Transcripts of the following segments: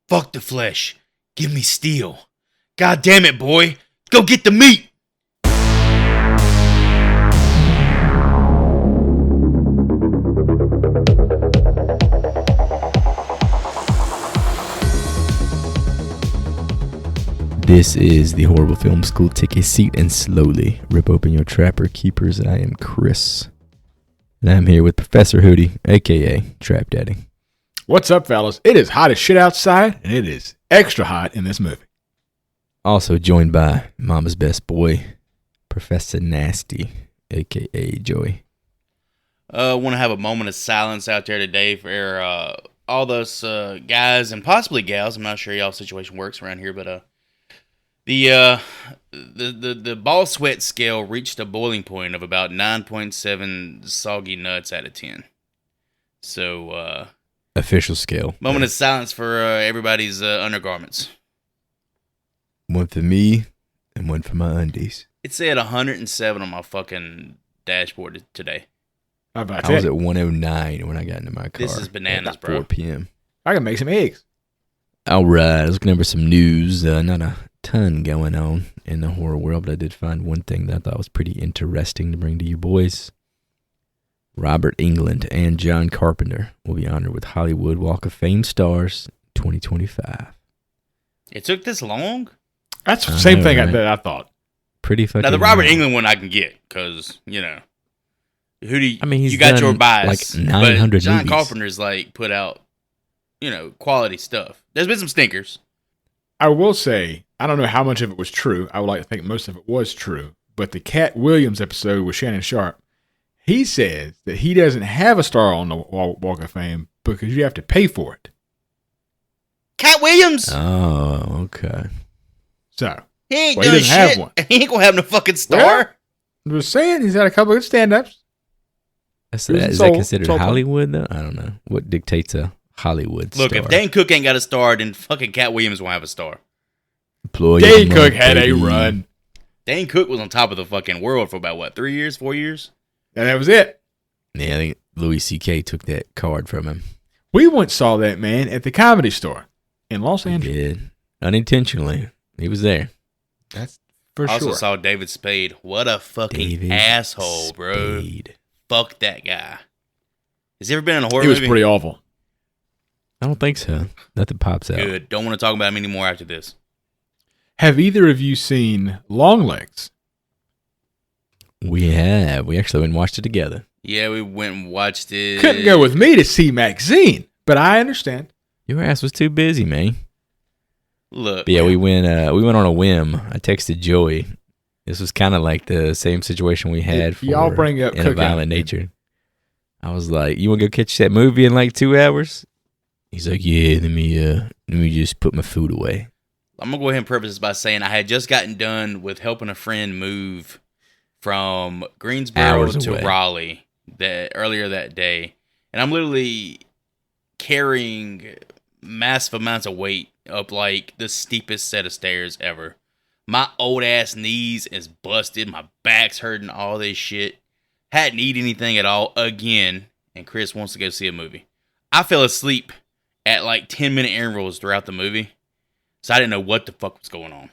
Fuck the flesh. Give me steel. God damn it, boy. Go get the meat. This is the Horrible Film School. Take a seat and slowly rip open your Trapper Keepers. I am Chris. And I'm here with Professor Hootie, a.k.a. Trap Daddy. What's up, fellas? It is hot as shit outside, and it is extra hot in this movie. Also joined by Mama's best boy, Professor Nasty, a.k.a. Joey. Want to have a moment of silence out there today for all those guys and possibly gals. I'm not sure y'all's situation works around here, but the ball sweat scale reached a boiling point of about 9.7 soggy nuts out of 10. So, official scale. Moment of silence for everybody's undergarments. One for me and one for my undies. It said 107 on my fucking dashboard today. How about I was at 109 when I got into my car. This is bananas, at bro. 4 p.m. I can make some eggs. All right, I was looking over some news. Not a ton going on in the horror world, but I did find one thing that I thought was pretty interesting to bring to you boys. Robert Englund and John Carpenter will be honored with Hollywood Walk of Fame stars 2025. It took this long? That's the same thing right? that I thought. Pretty fucking. Now, the Robert long. Englund one I can get, because, you know, he's you got done your bias. like 900 but John movies. Carpenter's, like, put out, you know, quality stuff. There's been some stinkers. I will say, I don't know how much of it was true. I would like to think most of it was true. But the Cat Williams episode with Shannon Sharp, he says that he doesn't have a star on the Walk of Fame because you have to pay for it. Cat Williams? Oh, okay. So, He ain't well, he doing doesn't have shit. one. He ain't gonna have no fucking star. Well, I'm just saying, he's had a couple of good stand-ups. Is It was that sold- considered sold- Hollywood, though? I don't know. What dictates a Hollywood Look, star? if Dane Cook ain't got a star, then fucking Cat Williams won't have a star. Dane Cook had a run. Dane Cook was on top of the fucking world for about, 3 years, 4 years? And that was it. Yeah, I think Louis C.K. took that card from him. We once saw that man at the Comedy Store in Los He Angeles. did. Unintentionally. He was there. That's for I also sure. saw David Spade. What a fucking David asshole, bro. Spade. Fuck that guy. Has he ever been in a horror He was movie? pretty awful. I don't think so. Nothing pops out. Good. Don't want to talk about him anymore after this. Have either of you seen Longlegs? We have. We actually went and watched it together. Yeah, we went and watched it. Couldn't go with me to see Maxine, but I understand. Your ass was too busy, man. Look. But yeah, we went on a whim. I texted Joey. This was kind of like the same situation we had for Y'all bring up In a Cookout. Violent Nature. I was like, "You want to go catch that movie in like 2 hours?" He's like, "Yeah, let me just put my food away." I'm going to go ahead and preface this by saying I had just gotten done with helping a friend move from Greensboro Hours to away. Raleigh earlier that day. And I'm literally carrying massive amounts of weight up like the steepest set of stairs ever. My old ass knees is busted. My back's hurting, all this shit. Hadn't eaten anything at all again. And Chris wants to go see a movie. I fell asleep at like 10-minute intervals throughout the movie. So I didn't know what the fuck was going on.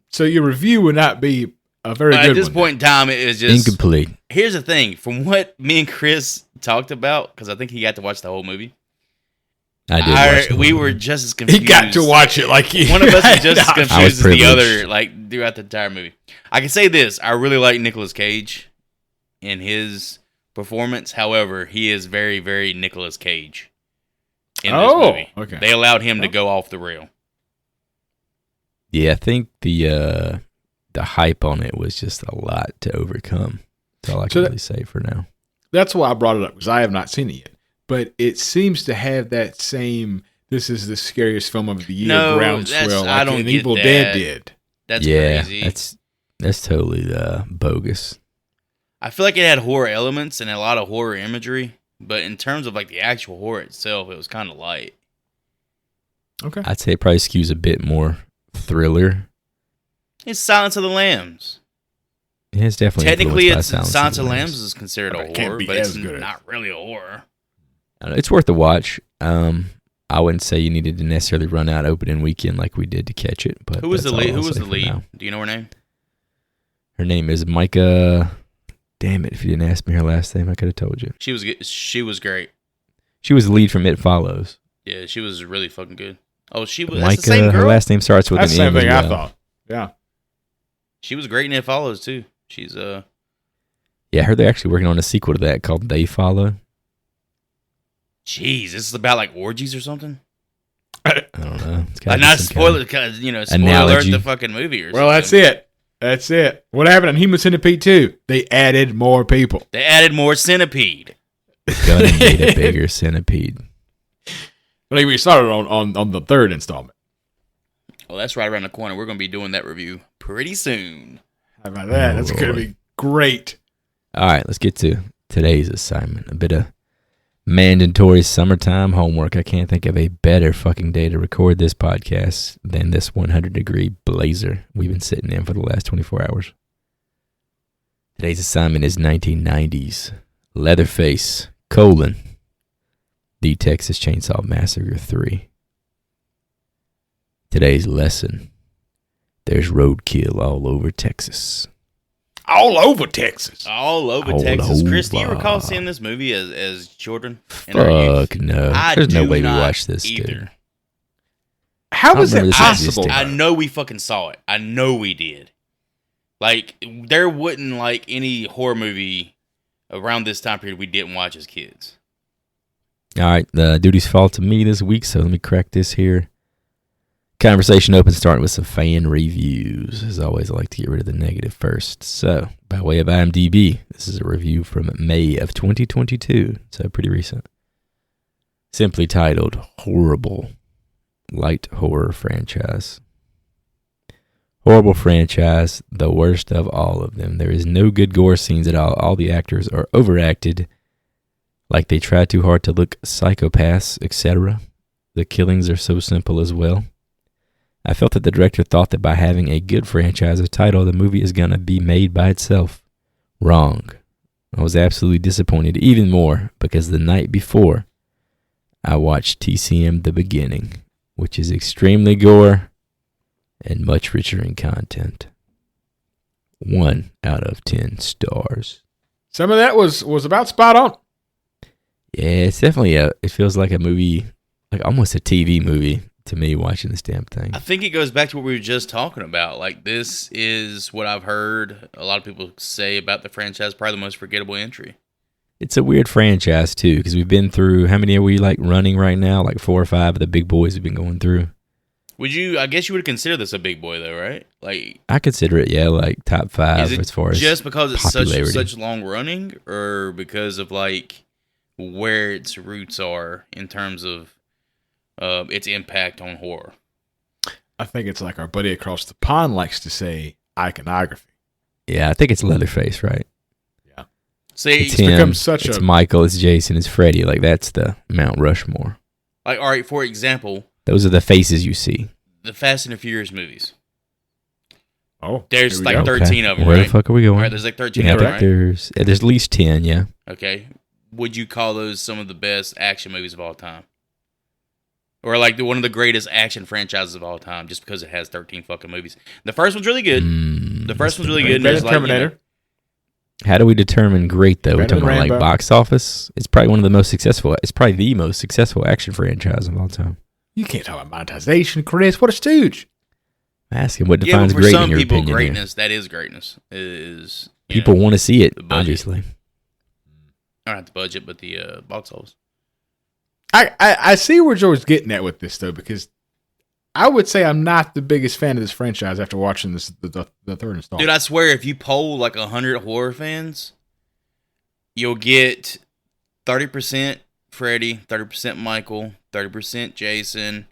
So your review would not be a very good one. At this point in time, it was just... Incomplete. Here's the thing. From what me and Chris talked about, because I think he got to watch the whole movie. I did. Watch the We movie. were just as confused. He got to watch it like you. One of us is just as I was confused as the privileged. other, like, throughout the entire movie. I can say this. I really like Nicolas Cage in his performance. However, he is very, very Nicolas Cage in this movie. Okay. They allowed him to go off the rail. Yeah, I think the hype on it was just a lot to overcome. That's all I can really say for now. That's why I brought it up, because I have not seen it yet. But it seems to have that same, this is the scariest film of the year groundswell like I don't an get Evil that. Dead did. That's yeah, crazy. that's totally bogus. I feel like it had horror elements and a lot of horror imagery, but in terms of like the actual horror itself, it was kind of light. Okay. I'd say it probably skews a bit more thriller. It's Silence of the Lambs. Yeah, it's definitely Technically, influenced by it's Silence of the Lambs is considered But a it can't horror, be but it's as good. not really a horror. I don't know, it's worth a watch. I wouldn't say you needed to necessarily run out opening weekend like we did to catch it. But who was the that's all lead? I'll Who was say the for lead? now. Do you know her name? Her name is Micah. Damn it! If you didn't ask me her last name, I could have told you. She was good. She was great. She was the lead from It Follows. Yeah, she was really fucking good. Oh, she was. Micah. That's the same girl. Her last name starts with That's the an same M thing as I well. thought. Yeah. She was great in It Follows too. She's Yeah, I heard they're actually working on a sequel to that called They Follow. Jeez, this is about like orgies or something. I don't know. It's Like gotta be not some spoiler, kind of- because spoiler analogy. alert the fucking movie or Well, that's something. it. That's it. What happened in Human Centipede 2? They added more people. They added more centipede. Gunna made a bigger centipede. But we started on the third installment. Well, that's right around the corner. We're gonna be doing that review pretty soon. How about that? Oh, That's going to be great. All right, let's get to today's assignment. A bit of mandatory summertime homework. I can't think of a better fucking day to record this podcast than this 100-degree blazer we've been sitting in for the last 24 hours. Today's assignment is 1990s. Leatherface, The Texas Chainsaw Massacre 3. Today's lesson. There's roadkill all over Texas. All over Texas. All over All Texas. Chris, do you over. recall seeing this movie as children? in our youth? Fuck no. I There's no do way we not watched this, either. dude. How I was remember it this possible? existing. I know we fucking saw it. I know we did. Like, there wasn't like any horror movie around this time period we didn't watch as kids. All right, the duties fall to me this week, so let me crack this here. Conversation open, starting with some fan reviews. As always, I like to get rid of the negative first. So, by way of IMDb, this is a review from May of 2022, so pretty recent. Simply titled, Horrible Light Horror Franchise. Horrible franchise, the worst of all of them. There is no good gore scenes at all. All the actors are overacted, like they try too hard to look psychopaths, etc. The killings are so simple as well. I felt that the director thought that by having a good franchise title, the movie is going to be made by itself. Wrong. I was absolutely disappointed even more because the night before, I watched TCM The Beginning, which is extremely gore and much richer in content. 1 out of 10 stars. Some of that was about spot on. Yeah, it's definitely it feels like a movie, like almost a TV movie to me watching this damn thing. I think it goes back to what we were just talking about. Like, this is what I've heard a lot of people say about the franchise, probably the most forgettable entry. It's a weird franchise too, because we've been through, how many are we like running right now? Like 4 or 5 of the big boys we've been going through. I guess you would consider this a big boy though, right? Like, I consider it, yeah, like top 5 is it as far as just because it's popularity. such long running, or because of like where its roots are in terms of its impact on horror? I think it's like our buddy across the pond likes to say, iconography. Yeah, I think it's Leatherface, right? Yeah. See, It's become him, such it's a- Michael, it's Jason, it's Freddy. Like, that's the Mount Rushmore. like, all right, for example, Those are the faces you see. the Fast and the Furious movies. Oh, There's here we like go. 13 of them, Where right? the fuck are we going? All right, there's like 13 yeah, I of them, think right? there's at least 10, yeah. Okay. Would you call those some of the best action movies of all time? Or like one of the greatest action franchises of all time, just because it has 13 fucking movies. The first one's really good. The first one's really good. And Better there's than like, Terminator. How do we determine great, though? We're Better talking than about like Rambo. box office? It's probably one of the most successful. It's probably the most successful action franchise of all time. You can't talk about monetization, Chris. What a stooge. Ask him what yeah, but defines for great some in your people, opinion. here. greatness, that is greatness. Is you People know, want to see it, the budget. obviously. not the budget, but the box office. I see where Joe's getting at with this, though, because I would say I'm not the biggest fan of this franchise after watching this the third installment. Dude, I swear, if you poll like 100 horror fans, you'll get 30% Freddy, 30% Michael, 30% Jason,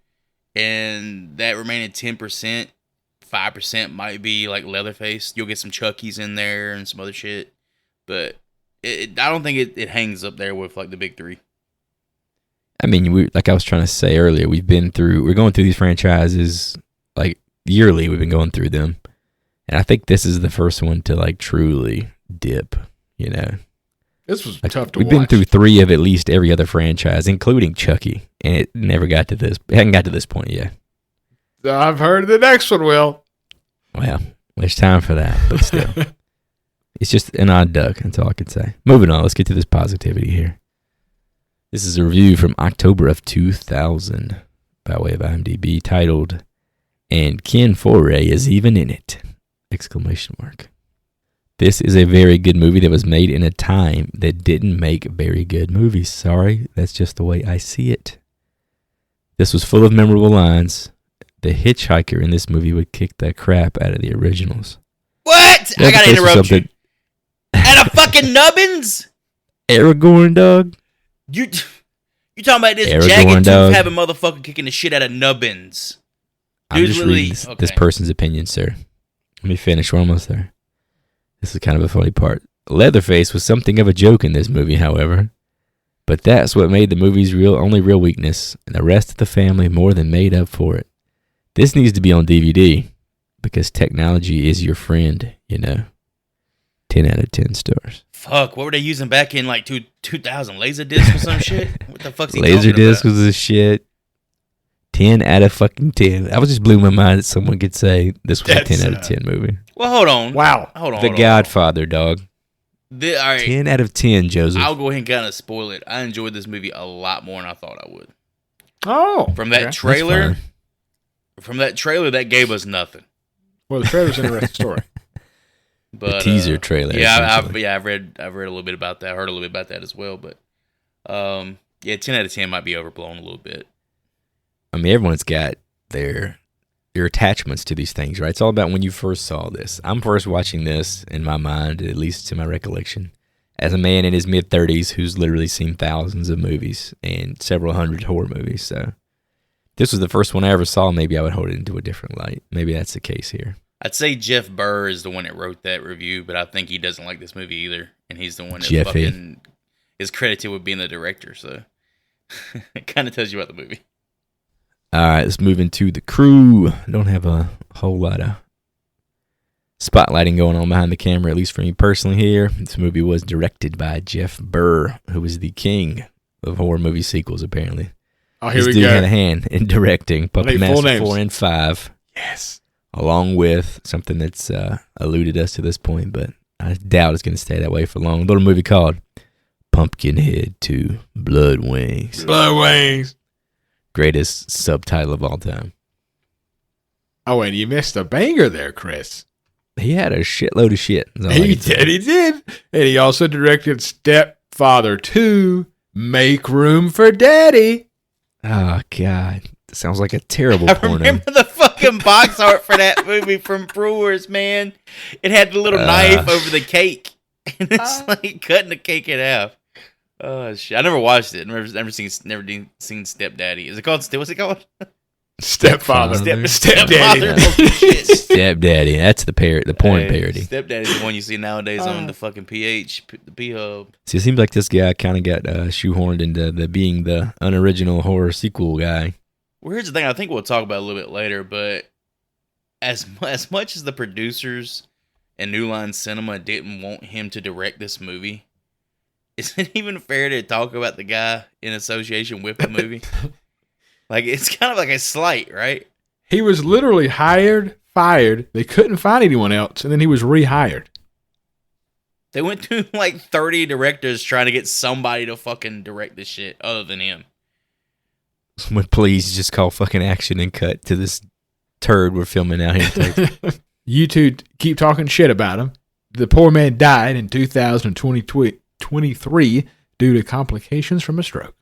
and that remaining 10%, 5% might be like Leatherface. You'll get some Chuckies in there and some other shit, but I don't think it hangs up there with like the big three. I mean, like I was trying to say earlier, we're going through these franchises like yearly. We've been going through them, and I think this is the first one to like truly dip. You know, This was Like, tough to we've watch. been through 3 of at least every other franchise, including Chucky, and it never got to this. It hadn't got to this point yet. I've heard the next one will. Well, there's time for that, but still. It's just an odd duck, that's all I can say. Moving on, let's get to this positivity here. This is a review from October of 2000 by way of IMDb titled, "And Ken Foray is even in it!" Exclamation mark. This is a very good movie that was made in a time that didn't make very good movies. Sorry, that's just the way I see it. This was full of memorable lines. The hitchhiker in this movie would kick the crap out of the originals. What? I gotta Leatherface was interrupt you. something- At a fucking nubbins? Aragorn, dog. You talking about this Aragorn, jagged tooth dog. having motherfucker kicking the shit out of nubbins? I'm Dude's just really- reading this person's opinion, sir. Let me finish. We're almost there. This is kind of a funny part. Leatherface was something of a joke in this movie, however. But that's what made the movie's only real weakness, and the rest of the family more than made up for it. This needs to be on DVD, because technology is your friend, you know. 10 out of 10 stars. Fuck, what were they using back in like 2000? Laserdisc or some shit? What the fuck's he Laserdisc talking was a shit. 10 out of fucking 10. I was just blew my mind that someone could say this was a 10 out of 10 movie. Well, hold on. Wow. Hold on. The Godfather, dog. All right. 10 out of 10, Joseph. I'll go ahead and kind of spoil it. I enjoyed this movie a lot more than I thought I would. Oh. From that okay. trailer, That's fine. that gave us nothing. Well, the trailer's an interesting story. But The teaser trailer. Yeah, essentially. I've read a little bit about that. I heard a little bit about that as well. But yeah, 10 out of 10 might be overblown a little bit. I mean, everyone's got their attachments to these things, right? It's all about when you first saw this. I'm first watching this in my mind, at least to my recollection, as a man in his mid-30s who's literally seen thousands of movies and several hundred horror movies. So this was the first one I ever saw. Maybe I would hold it into a different light. Maybe that's the case here. I'd say Jeff Burr is the one that wrote that review, but I think he doesn't like this movie either, and he's the one that Jeffy. fucking is credited with being the director. So it kind of tells you about the movie. All right, let's move into the crew. Don't have a whole lot of spotlighting going on behind the camera, at least for me personally here. This movie was directed by Jeff Burr, who is the king of horror movie sequels, apparently. Oh, here This we dude go. had a hand in directing Puppet need full Master names. 4 and 5, Yes. along with something that's eluded us to this point, but I doubt it's going to stay that way for long. A little movie called Pumpkinhead 2 Blood Wings. Blood Wings. Greatest subtitle of all time. Oh, and you missed a banger there, Chris. He had a shitload of shit. is all I He can say. did. He did. And he also directed Stepfather 2, Make Room for Daddy. Oh, God. That sounds like a terrible I porno. remember the fucking box art for that movie from Brewers, man. It had the little knife over the cake, and it's like cutting the cake in half. Oh shit! I never watched it. Never seen Stepdaddy. Is it called? What's it called? Stepfather. Stepfather. Stepdaddy. Oh, shit. Stepdaddy. That's the porn parody. Stepdaddy's the one you see nowadays on the fucking the P-Hub. See, it seems like this guy kind of got shoehorned into being the unoriginal horror sequel guy. Well, here's the thing. I think we'll talk about it a little bit later, but as much as the producers and New Line Cinema didn't want him to direct this movie, is it even fair to talk about the guy in association with the movie? Like, it's kind of like a slight, right? He was literally hired, fired. They couldn't find anyone else, and then he was rehired. They went through like 30 directors trying to get somebody to fucking direct this shit other than him. Someone please just call fucking action and cut to this turd we're filming out here in Texas. You two keep talking shit about him. The poor man died in 2023 due to complications from a stroke.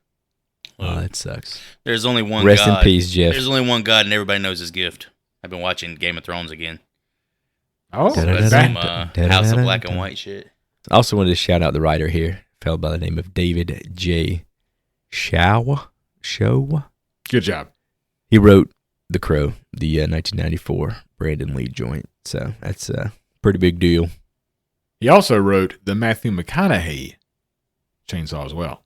Oh, that sucks. There's only one Rest God. in peace, Jeff. There's only one God, and everybody knows his gift. I've been watching Game of Thrones again. Oh, So Da-da-da-da. that's back. some House of Black and White shit. I also wanted to shout out the writer here, a fellow by the name of David J. Show. Good job. He wrote The Crow, the 1994 Brandon Lee joint. So that's a pretty big deal. He also wrote the Matthew McConaughey chainsaw as well.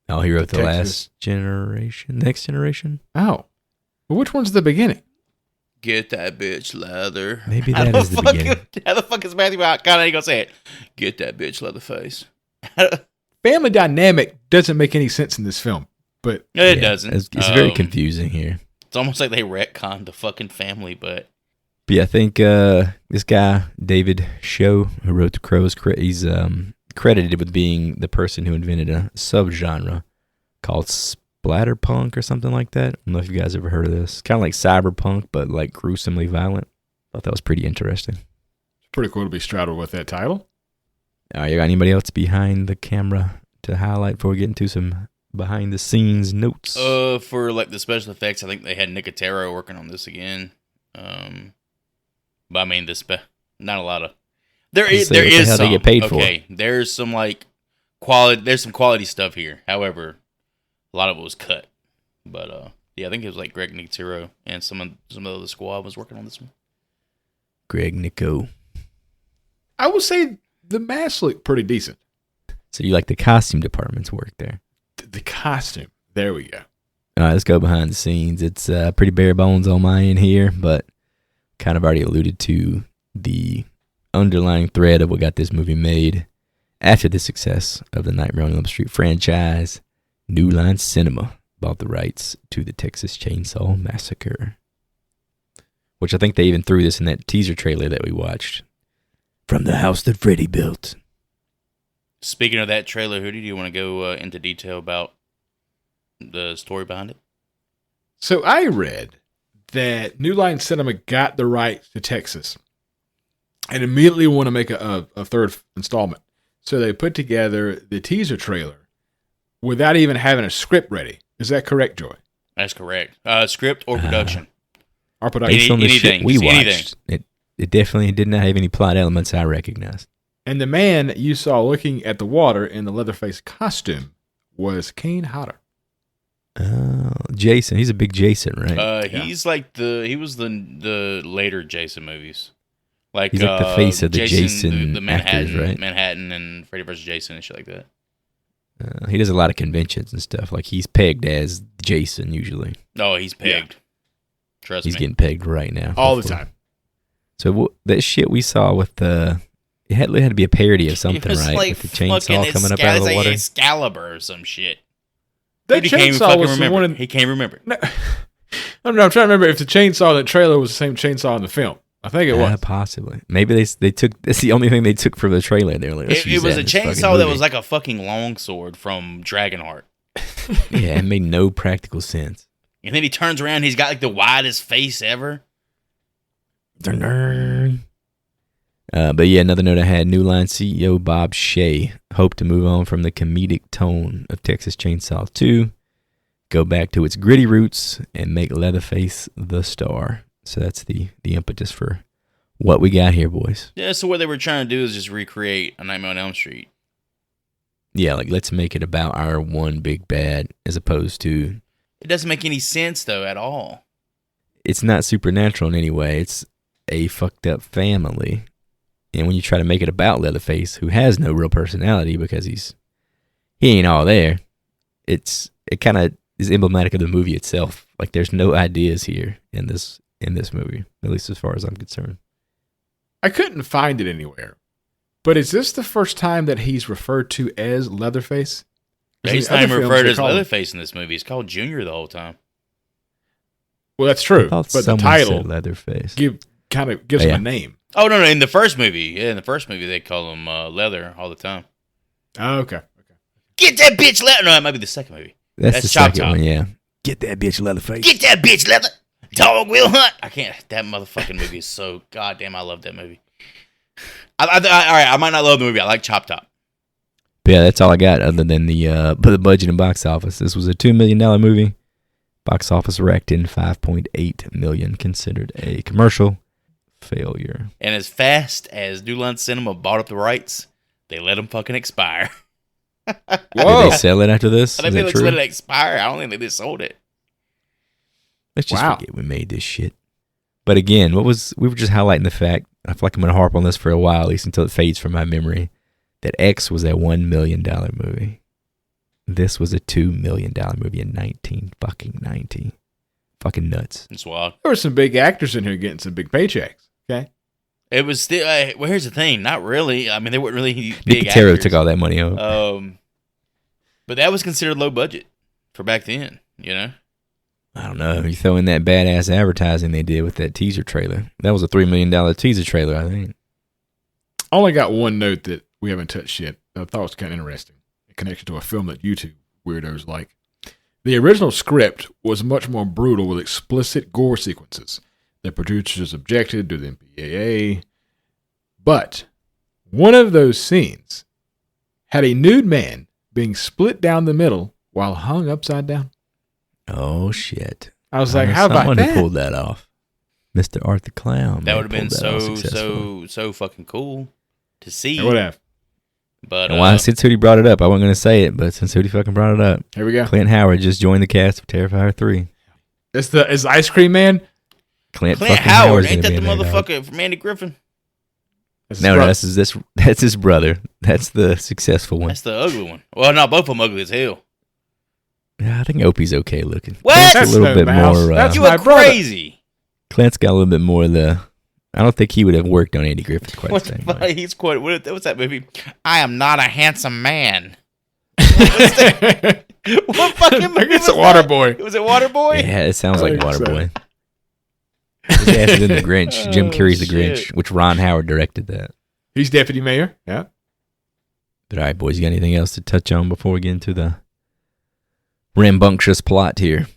Oh, he wrote The Texas. Last Generation, Next Generation? Oh. Well, which one's the beginning? Get that bitch leather. Maybe How that is the beginning. How the fuck is Matthew McConaughey gonna say it? Get that bitch Leatherface. Family dynamic doesn't make any sense in this film, but It doesn't. It's very confusing here. It's almost like they retconned the fucking family, but Yeah, I think this guy, David Show, who wrote The Crows, he's credited with being the person who invented a subgenre called splatterpunk or something like that. I don't know if you guys ever heard of this. Kind of like cyberpunk, but like gruesomely violent. Thought that was pretty interesting. it's pretty cool to be straddled with that title. You got anybody else behind the camera to highlight before we get into some behind the scenes notes? for like the special effects, I think they had Nicotero working on this again. But I mean, not a lot of. There is how some. they get paid for. Okay, there's some like quality. There's some quality stuff here. However, a lot of it was cut. But yeah, I think it was like Greg Nicotero and some of the squad was working on this one. Greg Nico. I would say the masks look pretty decent. So you like the costume department's work there? The costume. There we go. All right, let's go behind the scenes. It's pretty bare bones on my end here, but kind of already alluded to the underlying thread of what got this movie made. After the success of the Nightmare on Elm Street franchise, New Line Cinema bought the rights to the Texas Chainsaw Massacre, which I think they even threw this in that teaser trailer that we watched. From the house that Freddy built. Speaking of that trailer, who do you want to go into detail about the story behind it? So I read that New Line Cinema got the rights to Texas and immediately want to make a third installment. So they put together the teaser trailer without even having a script ready. Is that correct, Joy? That's correct. Script or production. Our production. Based on the anything. shit we Anything. watched, it definitely did not have any plot elements I recognized. And the man you saw looking at the water in the Leatherface costume was Kane Hodder. Jason. He's a big Jason, right? He's like he was the later Jason movies. Like He's like the face of the Jason the Manhattan, actors, right? Manhattan and Freddy vs. Jason and shit like that. He does a lot of conventions and stuff. Like he's pegged as Jason usually. Oh, he's pegged. Yeah. Trust He's me. getting pegged right now. All hopefully. the time. So that shit we saw with the... It had to be a parody of something, It was right? like With the chainsaw coming up out of the like water. Excalibur or some shit. That He can't even chainsaw fucking was the remember. one in, He can't remember. No, I'm trying to remember if the chainsaw in the trailer was the same chainsaw in the film. I think it was. Possibly. Maybe they took... That's the only thing they took from the trailer. They were like, let's It use was that a in this fucking chainsaw that movie. was like a fucking longsword from Dragonheart. Yeah, it made no practical sense. And then he turns around, he's got like the widest face ever. But yeah, another note I had, New Line CEO Bob Shea hoped to move on from the comedic tone of Texas Chainsaw 2, go back to its gritty roots, and make Leatherface the star. So that's the impetus for what we got here, boys. Yeah, so what they were trying to do is just recreate A Nightmare on Elm Street. Yeah, like let's make it about our one big bad as opposed to... It doesn't make any sense, though, at all. It's not supernatural in any way. It's a fucked up family. And when you try to make it about Leatherface, who has no real personality because he ain't all there, it kind of is emblematic of the movie itself. Like there's no ideas here in this movie, at least as far as I'm concerned. I couldn't find it anywhere. But is this the first time that he's referred to as Leatherface? He's not even referred to as Leatherface in this movie. He's called Junior the whole time. Well, that's true. I thought But the someone title said Leatherface. kind of gives him a name. Oh, no, in the first movie. Yeah, in the first movie, they call him Leather all the time. Oh, okay. Get that bitch Leather! No, that might be the second movie. That's the Chop second Top. one, yeah. Get that bitch Leatherface. Get that bitch Leather! Dog will hunt! I can't. That motherfucking movie is so goddamn. I love that movie. All right, I might not love the movie. I like Chop Top. But yeah, that's all I got other than the budget and box office. This was a $2 million movie. Box office racked in $5.8 million, considered a commercial failure. And as fast as New Line Cinema bought up the rights, they let them fucking expire. Whoa. Did they sell it after this? I think Is they that just true? let it expire. I don't think they just sold it. Let's just Wow. forget we made this shit. But again, we were just highlighting the fact, I feel like I'm going to harp on this for a while, at least until it fades from my memory, that X was a $1 million movie. This was a $2 million movie in 1990. Fucking nuts. It's wild. There were some big actors in here getting some big paychecks. Okay. It was still. Well, here's the thing. Not really. I mean, they weren't really big Nick Pitero actors. took all that money home. But that was considered low budget for back then. You know. I don't know. You throw in that badass advertising they did with that teaser trailer. That was a $3 million teaser trailer, I think. I only got one note that we haven't touched yet that I thought was kind of interesting in connection to a film that YouTube weirdos like. The original script was much more brutal with explicit gore sequences. The producers objected to the MPAA. But one of those scenes had a nude man being split down the middle while hung upside down. Oh, shit. I was like, how about someone that? who pulled that off. Mr. Arthur Clown. That would have been so fucking cool to see. It would have. But and why, since Hootie brought it up, I wasn't going to say it, but since Hootie fucking brought it up. Here we go. Clint Howard just joined the cast of Terrifier 3. It's Ice Cream Man? Clint Howard, ain't that the motherfucker from Andy Griffin? No, that's his brother. That's the successful one. That's the ugly one. Well, no, both of them ugly as hell. Yeah, I think Opie's okay looking. What? Clint's a little bit more. That's you my are crazy. Clint's got a little bit more of the. I don't think he would have worked on Andy Griffith quite the same way. He's quite. What's that movie? I am not a handsome man. What fucking movie? I guess was it's Waterboy. Was it Waterboy? Yeah, it sounds like think so. Waterboy. His ass is in The Grinch. Jim Carrey's The shit. Grinch, which Ron Howard directed that. He's deputy mayor. Yeah. But all right, boys, you got anything else to touch on before we get into the rambunctious plot here?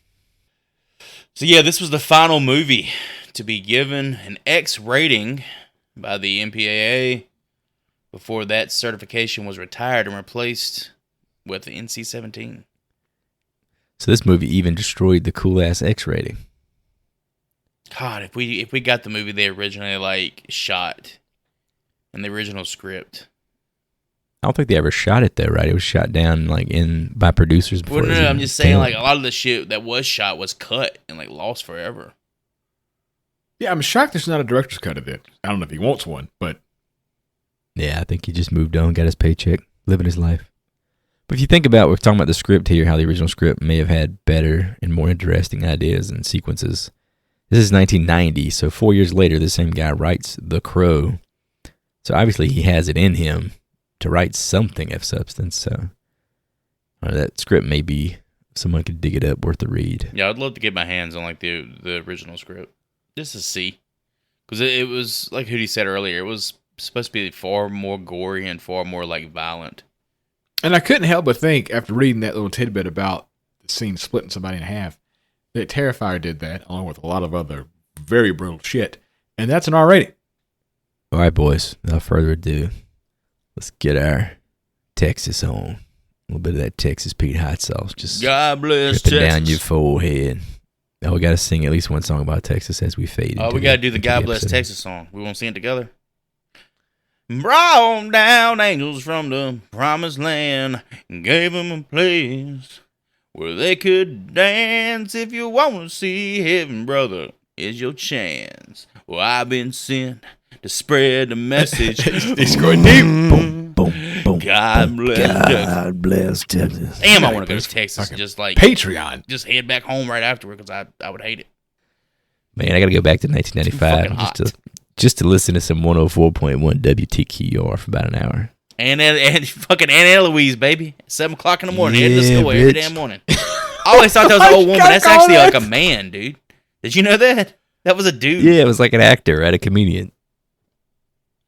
So yeah, this was the final movie to be given an X rating by the MPAA before that certification was retired and replaced with the NC-17. So this movie even destroyed the cool ass X rating. God, if we got the movie they originally shot in the original script. I don't think they ever shot it though, right? It was shot down by producers before. Well, no, I'm just saying a lot of the shit that was shot was cut and lost forever. Yeah, I'm shocked there's not a director's cut of it. I don't know if he wants one, but yeah, I think he just moved on, got his paycheck, living his life. But if you think about, we're talking about the script here, how the original script may have had better and more interesting ideas and sequences. This is 1990, so 4 years later, the same guy writes The Crow. So obviously he has it in him to write something of substance. So that script may be, if someone could dig it up, worth a read. Yeah, I'd love to get my hands on the original script just to see, because it was like Hootie said earlier, it was supposed to be far more gory and far more violent. And I couldn't help but think after reading that little tidbit about the scene splitting somebody in half that Terrifier did that along with a lot of other very brutal shit, and that's an R rating. All right, boys, without further ado, let's get our Texas on. A little bit of that Texas Pete hot sauce. Just God bless dripping Texas. down your forehead. Oh, we got to sing at least one song about Texas as we fade. Oh, we got to do the God Bless Texas song. We won't sing it together. Brought down angels from the promised land and gave them a place where they could dance. If you want to see heaven, brother, is your chance. Well, I've been sent to spread the message. He's going deep. Boom, boom, boom. God bless Texas. God bless Texas. Damn, I want to go to Texas and just Patreon. just head back home right afterward because I would hate it. Man, I got to go back to 1995 just to listen to some 104.1 WTQR for about an hour. And fucking Aunt Eloise, baby. 7 o'clock in the morning. Heading to Yeah, school every bitch. damn morning. I always thought that was an old woman. That's actually a man, dude. Did you know that? That was a dude. Yeah, it was like an actor, right? A comedian.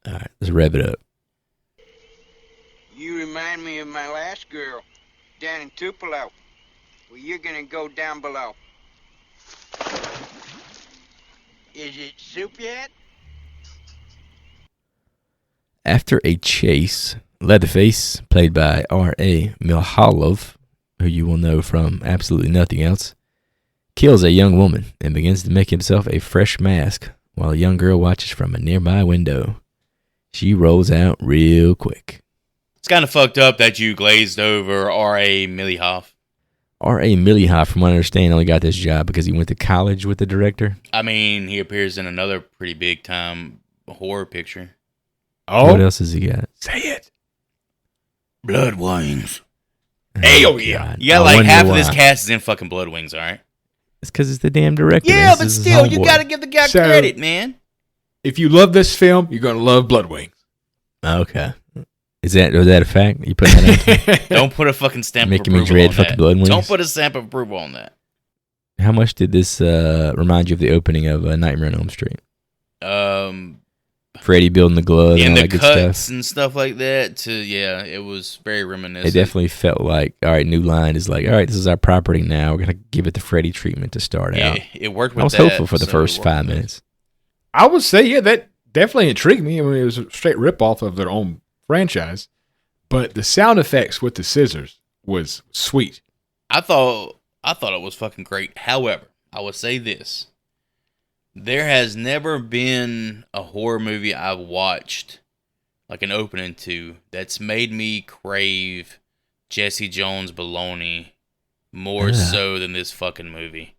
All right, let's rev it up. You remind me of my last girl, down in Tupelo. Well, you're gonna go down below. Is it soup yet? After a chase, Leatherface, played by R.A. Milhalov, who you will know from absolutely nothing else, kills a young woman and begins to make himself a fresh mask while a young girl watches from a nearby window. She rolls out real quick. It's kind of fucked up that you glazed over R.A. Milhoff. R.A. Milhoff, from what I understand, only got this job because he went to college with the director. I mean, he appears in another pretty big time horror picture. Oh, What else has he got? say it. Blood Wings. Oh, yeah. God. You got I wonder half of why. this cast is in fucking Blood Wings, all right? It's because it's the damn director. Yeah, This but is his still, you homeboy. got to give the guy So- credit, man. if you love this film, you're going to love Blood Wings. Okay. Was that a fact? You put that out? Don't put a fucking stamp of Making me approval dread on fucking that. Blood Wings? Don't put a stamp of approval on that. How much did this remind you of the opening of Nightmare on Elm Street? Freddy building the gloves and in all the that good cuts stuff. and stuff like that. It was very reminiscent. It definitely felt like, all right, New Line is like, all right, this is our property now. We're going to give it the Freddy treatment to start out. It worked with I was that, hopeful for the so first it 5 worked. minutes. I would say, yeah, that definitely intrigued me. I mean, it was a straight ripoff of their own franchise. But the sound effects with the scissors was sweet. I thought it was fucking great. However, I will say this. There has never been a horror movie I've watched, like an opening to, that's made me crave Jesse Jones bologna more so than this fucking movie.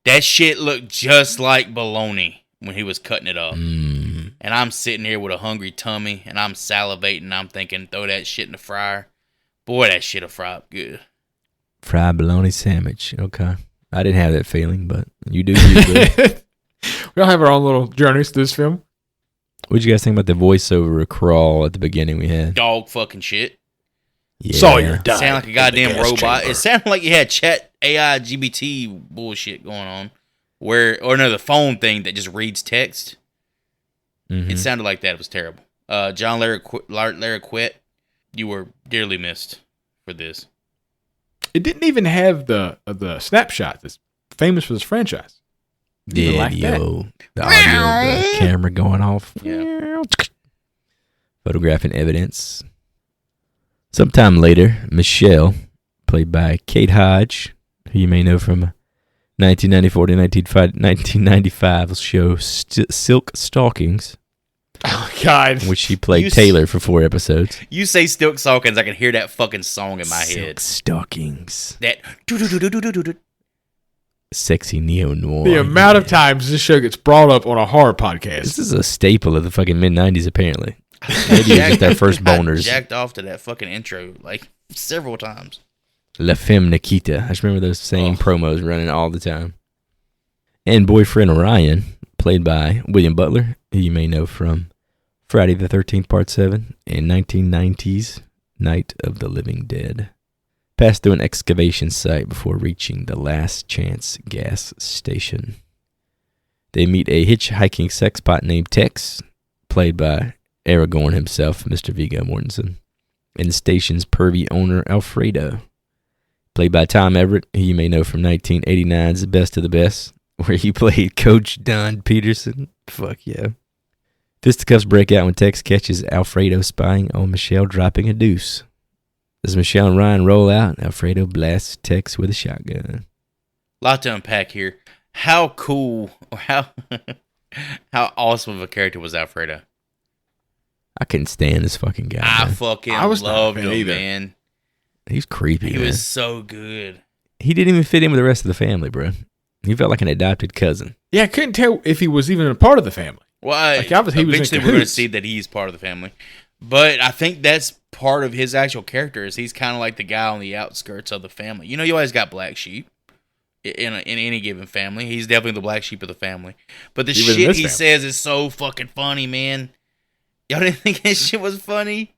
That shit looked just like bologna when he was cutting it up. Mm. And I'm sitting here with a hungry tummy, and I'm salivating. I'm thinking, throw that shit in the fryer. Boy, that shit'll fry up good. Fried bologna sandwich. Okay. I didn't have that feeling, but you do. You do. We all have our own little journeys to this film. What'd you guys think about the voiceover crawl at the beginning we had? Dog fucking shit. Yeah. Sawyer died. Sound like a in the goddamn gas robot. chamber. It sounded like you had chat AI GBT bullshit going on. The phone thing that just reads text. Mhm. It sounded like that. It was terrible. John Larry Quett, you were dearly missed for this. It didn't even have the snapshot that's famous for this franchise. You Yeah, like that? the audio of the camera going off. Yeah. Photographing evidence. Sometime later, Michelle, played by Kate Hodge, who you may know from 1994 to 1995 show Silk Stockings, Oh, God. in which she played You Taylor for 4 episodes. You say Silk Sawkins, I can hear that fucking song in my Silk head. Stockings. That Sexy neo-noir. The amount of times this show gets brought up on a horror podcast. This is a staple of the fucking mid-90s, apparently. Maybe it was just their first I boners. jacked off to that fucking intro like several times. La Femme Nikita. I just remember those same Oh. promos running all the time. And boyfriend Ryan, played by William Butler, who you may know from Friday the 13th, Part 7, and 1990's Night of the Living Dead. Passed through an excavation site before reaching the Last Chance gas station. They meet a hitchhiking sexpot named Tex, played by Aragorn himself, Mr. Viggo Mortensen, and the station's pervy owner, Alfredo, played by Tom Everett, who you may know from 1989's Best of the Best, where he played Coach Don Peterson. Fuck yeah. Fisticuffs break out when Tex catches Alfredo spying on Michelle dropping a deuce. As Michelle and Ryan roll out, Alfredo blasts Tex with a shotgun. Lot to unpack here. How cool, or how awesome of a character was Alfredo? I couldn't stand this fucking guy. I man. fucking I was not a loved fan him, either. man. He's creepy. He man. was so good. He didn't even fit in with the rest of the family, bro. He felt like an adopted cousin. Yeah, I couldn't tell if he was even a part of the family. Well, Like, obviously he was in eventually we're going to cahoots. see that he's part of the family. But I think that's part of his actual character is he's kind of like the guy on the outskirts of the family. You know, you always got black sheep in any given family. He's definitely the black sheep of the family. But the Even in shit this he family. says is so fucking funny, man. Y'all didn't think that shit was funny?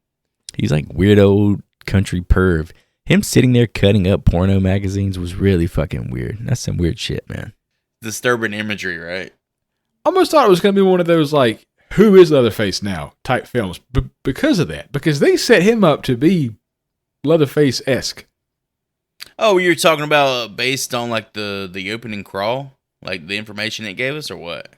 He's like weird old country perv. Him sitting there cutting up porno magazines was really fucking weird. That's some weird shit, man. Disturbing imagery, right? I almost thought it was going to be one of those, like, who is Leatherface now type films because of that. Because they set him up to be Leatherface-esque. Oh, you're talking about based on like the opening crawl? Like the information it gave us or what?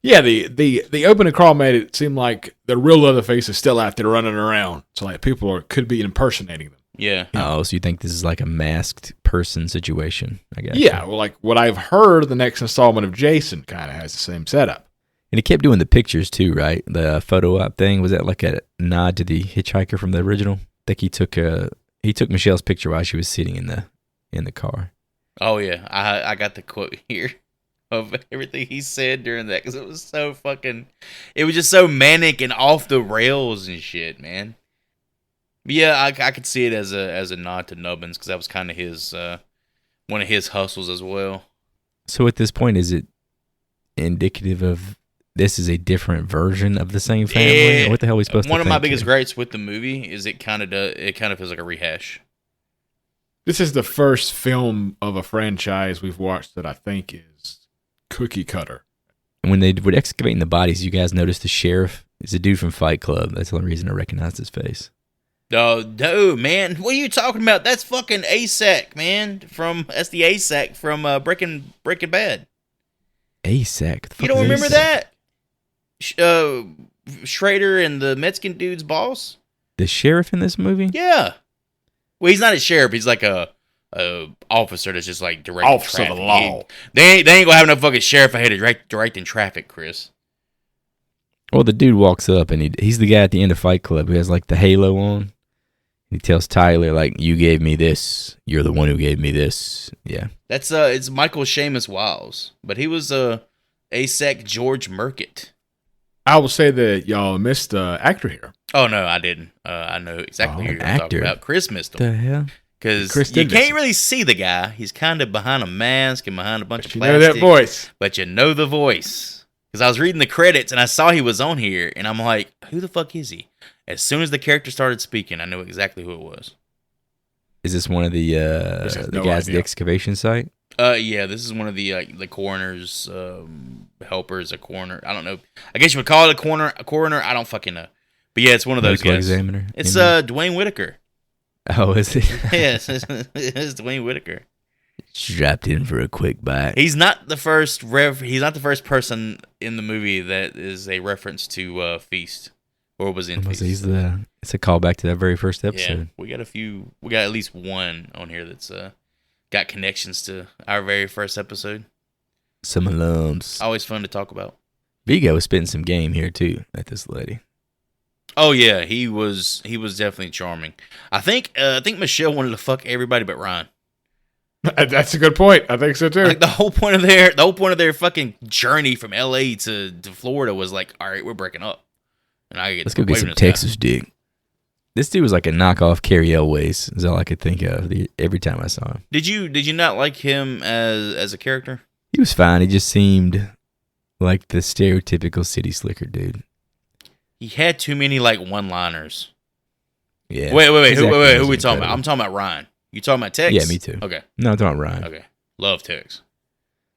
Yeah, the opening crawl made it seem like the real Leatherface is still out there running around. So, like, could be impersonating them. Yeah. Oh, so you think this is like a masked person situation? I guess. Yeah, well, like what I've heard, the next installment of Jason kind of has the same setup. And he kept doing the pictures too, right? The photo op thing, was that like a nod to the hitchhiker from the original? I think he took Michelle's picture while she was sitting in the car. Oh yeah, I got the quote here of everything he said during that because it was just so manic and off the rails and shit, man. But yeah, I could see it as a nod to Nubbins because that was kind of his one of his hustles as well. So at this point, is it indicative of this is a different version of the same family? Yeah. What the hell are we supposed to One think? of my biggest here? gripes with the movie is it kind of feels like a rehash. This is the first film of a franchise we've watched that I think is cookie cutter. When they were excavating the bodies, you guys noticed the sheriff is a dude from Fight Club. That's the only reason I recognized his face. No, man. What are you talking about? That's fucking ASAC, man. That's the ASAC from Breaking Bad. ASAC. You don't remember that? Schrader and the Mexican dude's boss? The sheriff in this movie? Yeah. Well, he's not a sheriff. He's like a officer that's just like directing Officer of traffic. the law. They ain't gonna have no fucking sheriff ahead of directing traffic, Chris. Well, the dude walks up and he's the guy at the end of Fight Club who has like the halo on. He tells Tyler, like, you gave me this. You're the one who gave me this. Yeah. That's it's Michael Seamus Wiles, but he was ASAC George Merkett. I will say that y'all missed the actor here. Oh no, I didn't. I know exactly who you're talking about. Chris missed him. The hell? Because you can't really see the guy. He's kind of behind a mask and behind a bunch of You plastic. know that voice. But you know the voice. Because I was reading the credits and I saw he was on here, and I'm like, who the fuck is he? As soon as the character started speaking, I knew exactly who it was. Is this one of the guys at the excavation site? Yeah, this is one of the coroner's helpers, a coroner. I don't know. I guess you would call it a coroner. I don't fucking know. But yeah, it's one of those guys. Examiner. It's Dwayne Whitaker. Oh, is it? Yes, it's Dwayne Whitaker. Strapped in for a quick bite. He's not the first He's not the first person in the movie that is a reference to Feast, or was in Feast. It's a callback to that very first episode. Yeah, we got a few. We got at least one on here that's got connections to our very first episode. Some alums. Always fun to talk about. Vigo was spitting some game here too at this lady. Oh yeah, he was definitely charming. I think Michelle wanted to fuck everybody but Ryan. That's a good point. I think so too. Like the whole point of their fucking journey from LA to Florida was like, all right, we're breaking up. And let's go get some Texas dick. This dude was like a knockoff Carrie Elways, is all I could think of every time I saw him. Did you not like him as a character? He was fine. He just seemed like the stereotypical city slicker dude. He had too many like one-liners. Yeah. Wait. Who are we talking about? I'm talking about Ryan. You talking about Tex? Yeah, me too. Okay. No, I'm talking about Ryan. Okay. Love Tex.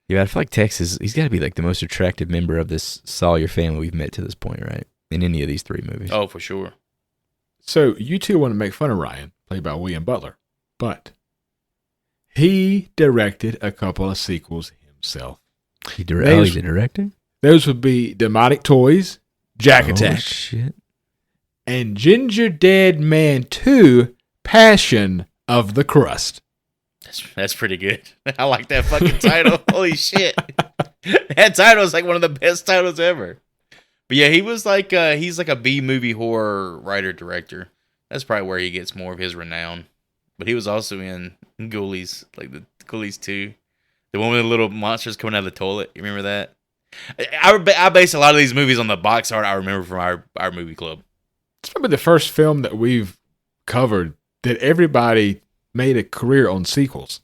Yeah, I feel like Tex he's got to be like the most attractive member of this Sawyer family we've met to this point, right? In any of these three movies. Oh, for sure. So you two want to make fun of Ryan, played by William Butler, but he directed a couple of sequels himself. He's the director? Those would be Demonic Toys, Jack Attack, Shit. and Ginger Dead Man 2, Passion of the Crust. That's pretty good. I like that fucking title. Holy shit. That title is like one of the best titles ever. But yeah, he was like he's like a B-movie horror writer director. That's probably where he gets more of his renown. But he was also in Ghoulies, like the Ghoulies 2. The one with the little monsters coming out of the toilet. You remember that? I base a lot of these movies on the box art I remember from our movie club. It's probably the first film that we've covered that everybody made a career on sequels.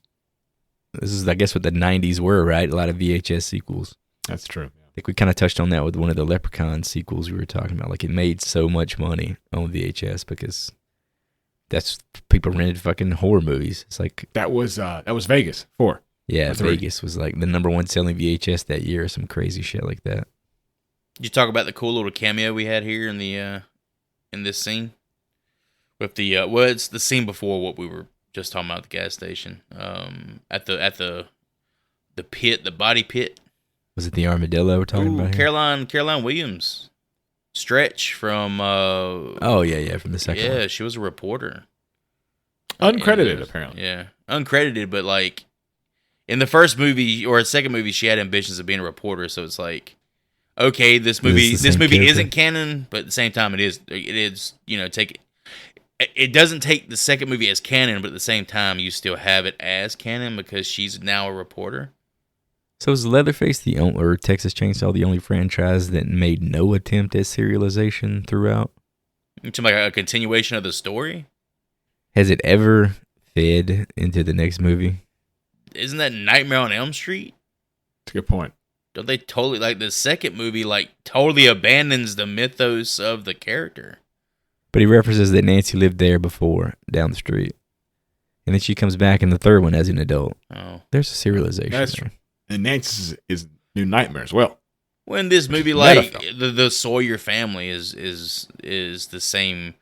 This is, I guess, what the 90s were, right? A lot of VHS sequels. That's true. I think we kind of touched on that with one of the Leprechaun sequels we were talking about. Like, it made so much money on VHS because that's people rented fucking horror movies. It's like that was Vegas 4. Yeah, Vegas was like the number one selling VHS that year or some crazy shit like that. Did you talk about the cool little cameo we had here in the in this scene? With the it's the scene before what we were just talking about, the gas station. At the pit, the body pit. Was it the armadillo we're talking about here? Caroline Williams. Stretch from from the second one. Yeah, she was a reporter. Uncredited, apparently. Yeah. Uncredited, but like in the first movie or second movie, she had ambitions of being a reporter. So it's like, okay, this movie isn't canon, but at the same time, it is. It doesn't take the second movie as canon, but at the same time, you still have it as canon because she's now a reporter. So is Leatherface or Texas Chainsaw the only franchise that made no attempt at serialization throughout? It's like a continuation of the story. Has it ever fed into the next movie? Isn't that Nightmare on Elm Street? That's a good point. don't they totally, like, the second movie, like, totally abandons the mythos of the character? But he references that Nancy lived there before, down the street. And then she comes back in the third one as an adult. Oh. There's a serialization. That's true. And Nancy is New Nightmare as well. Well, in this movie, like, the Sawyer family is the same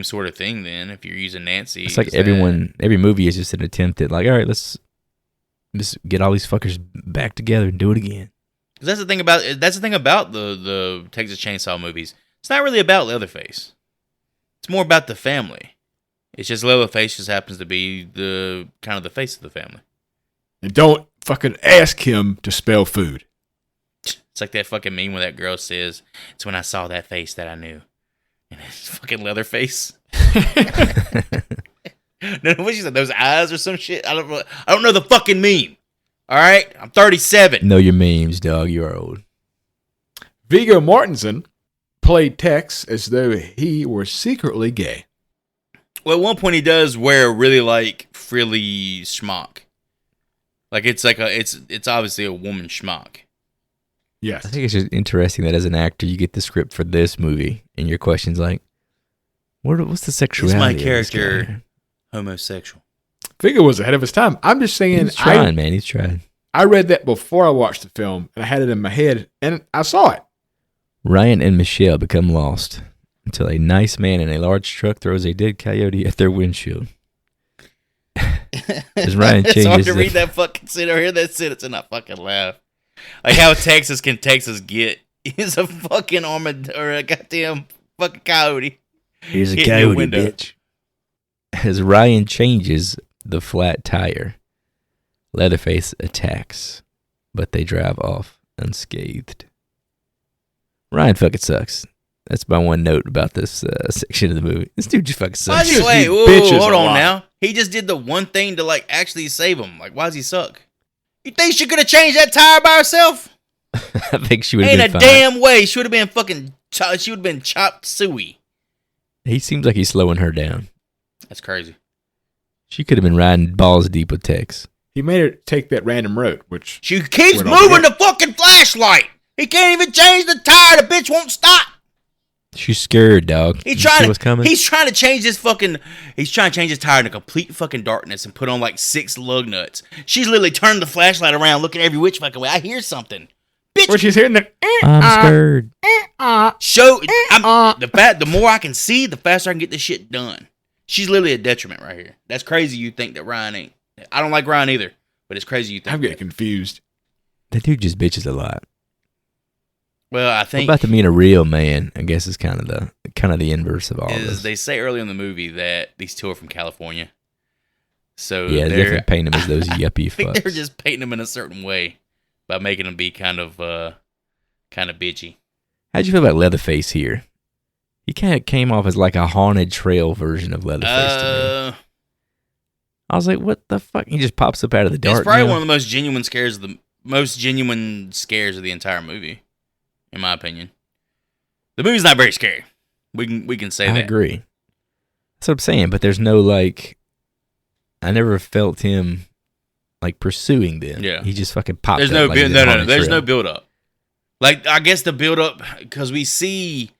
sort of thing. Then, if you're using Nancy, it's like every movie is just an attempt at, like, all right, let's just get all these fuckers back together and do it again. Because that's the thing about the Texas Chainsaw movies. It's not really about Leatherface. It's more about the family. It's just Leatherface just happens to be the kind of the face of the family. And don't fucking ask him to spell food. It's like that fucking meme where that girl says, "It's when I saw that face that I knew." And it's fucking Leatherface. No, what she said, those eyes or some shit. I don't know the fucking meme. All right, I'm 37. Know your memes, dog. You're old. Viggo Mortensen played Tex as though he were secretly gay. Well, at one point he does wear a really like frilly schmuck. Like it's obviously a woman schmuck. Yes. I think it's just interesting that as an actor you get the script for this movie and your question's like, what's the sexuality? Is my of this character guy? homosexual? Viggo was ahead of his time. I'm just saying. He's trying, man. He's trying. I read that before I watched the film, and I had it in my head, and I saw it. Ryan and Michelle become lost until a nice man in a large truck throws a dead coyote at their windshield. As Ryan It's hard changes to read that fucking sentence or hear that sentence and not fucking laugh. Like how Texas can Texas get is a fucking armadillo or a goddamn fucking coyote. Here's a hitting your coyote, window. bitch. As Ryan changes the flat tire, Leatherface attacks, but they drive off unscathed. Ryan fucking sucks. That's my one note about this section of the movie. This dude just fucking sucks. Wait, whoa, bitches hold a on lot. now. He just did the one thing to like actually save him. Like, why does he suck? You think she could have changed that tire by herself? I think she would have Ain't been a fine. damn way. She would have been fucking. She would have been chopped suey. He seems like he's slowing her down. That's crazy. She could have been riding balls deep with Tex. He made her take that random road, which She keeps went over moving here. the fucking flashlight. He can't even change the tire. The bitch won't stop. She's scared, dog. He's You see trying what's coming? He's trying to change his fucking. He's trying to change his tire into complete fucking darkness and put on like 6 lug nuts. She's literally turning the flashlight around, looking every which fucking way. I hear something, bitch. Where she's hearing the. I'm scared. The more I can see, the faster I can get this shit done. She's literally a detriment right here. That's crazy. You think that Ryan ain't? I don't like Ryan either, but it's crazy you think. I'm getting confused. That dude just bitches a lot. Well, I What think about to being a real man? I guess is kind of the inverse of all this. they say early in the movie that these two are from California. So Yeah, they're definitely paint him as those yuppie I think fucks. they're just painting him in a certain way by making him be kind of bitchy. How'd you feel about Leatherface here? He kind of came off as like a haunted trail version of Leatherface to me. I was like, what the fuck? He just pops up out of the dark. It's probably now? one of the most genuine scares of the entire movie, in my opinion. The movie's not very scary. We can say I that. agree. That's what I'm saying, but there's no like. I never felt him like pursuing them. Yeah. He just fucking popped. There's up no like he's in a no. haunted There's trail. no build up. Like I guess the build up because we see.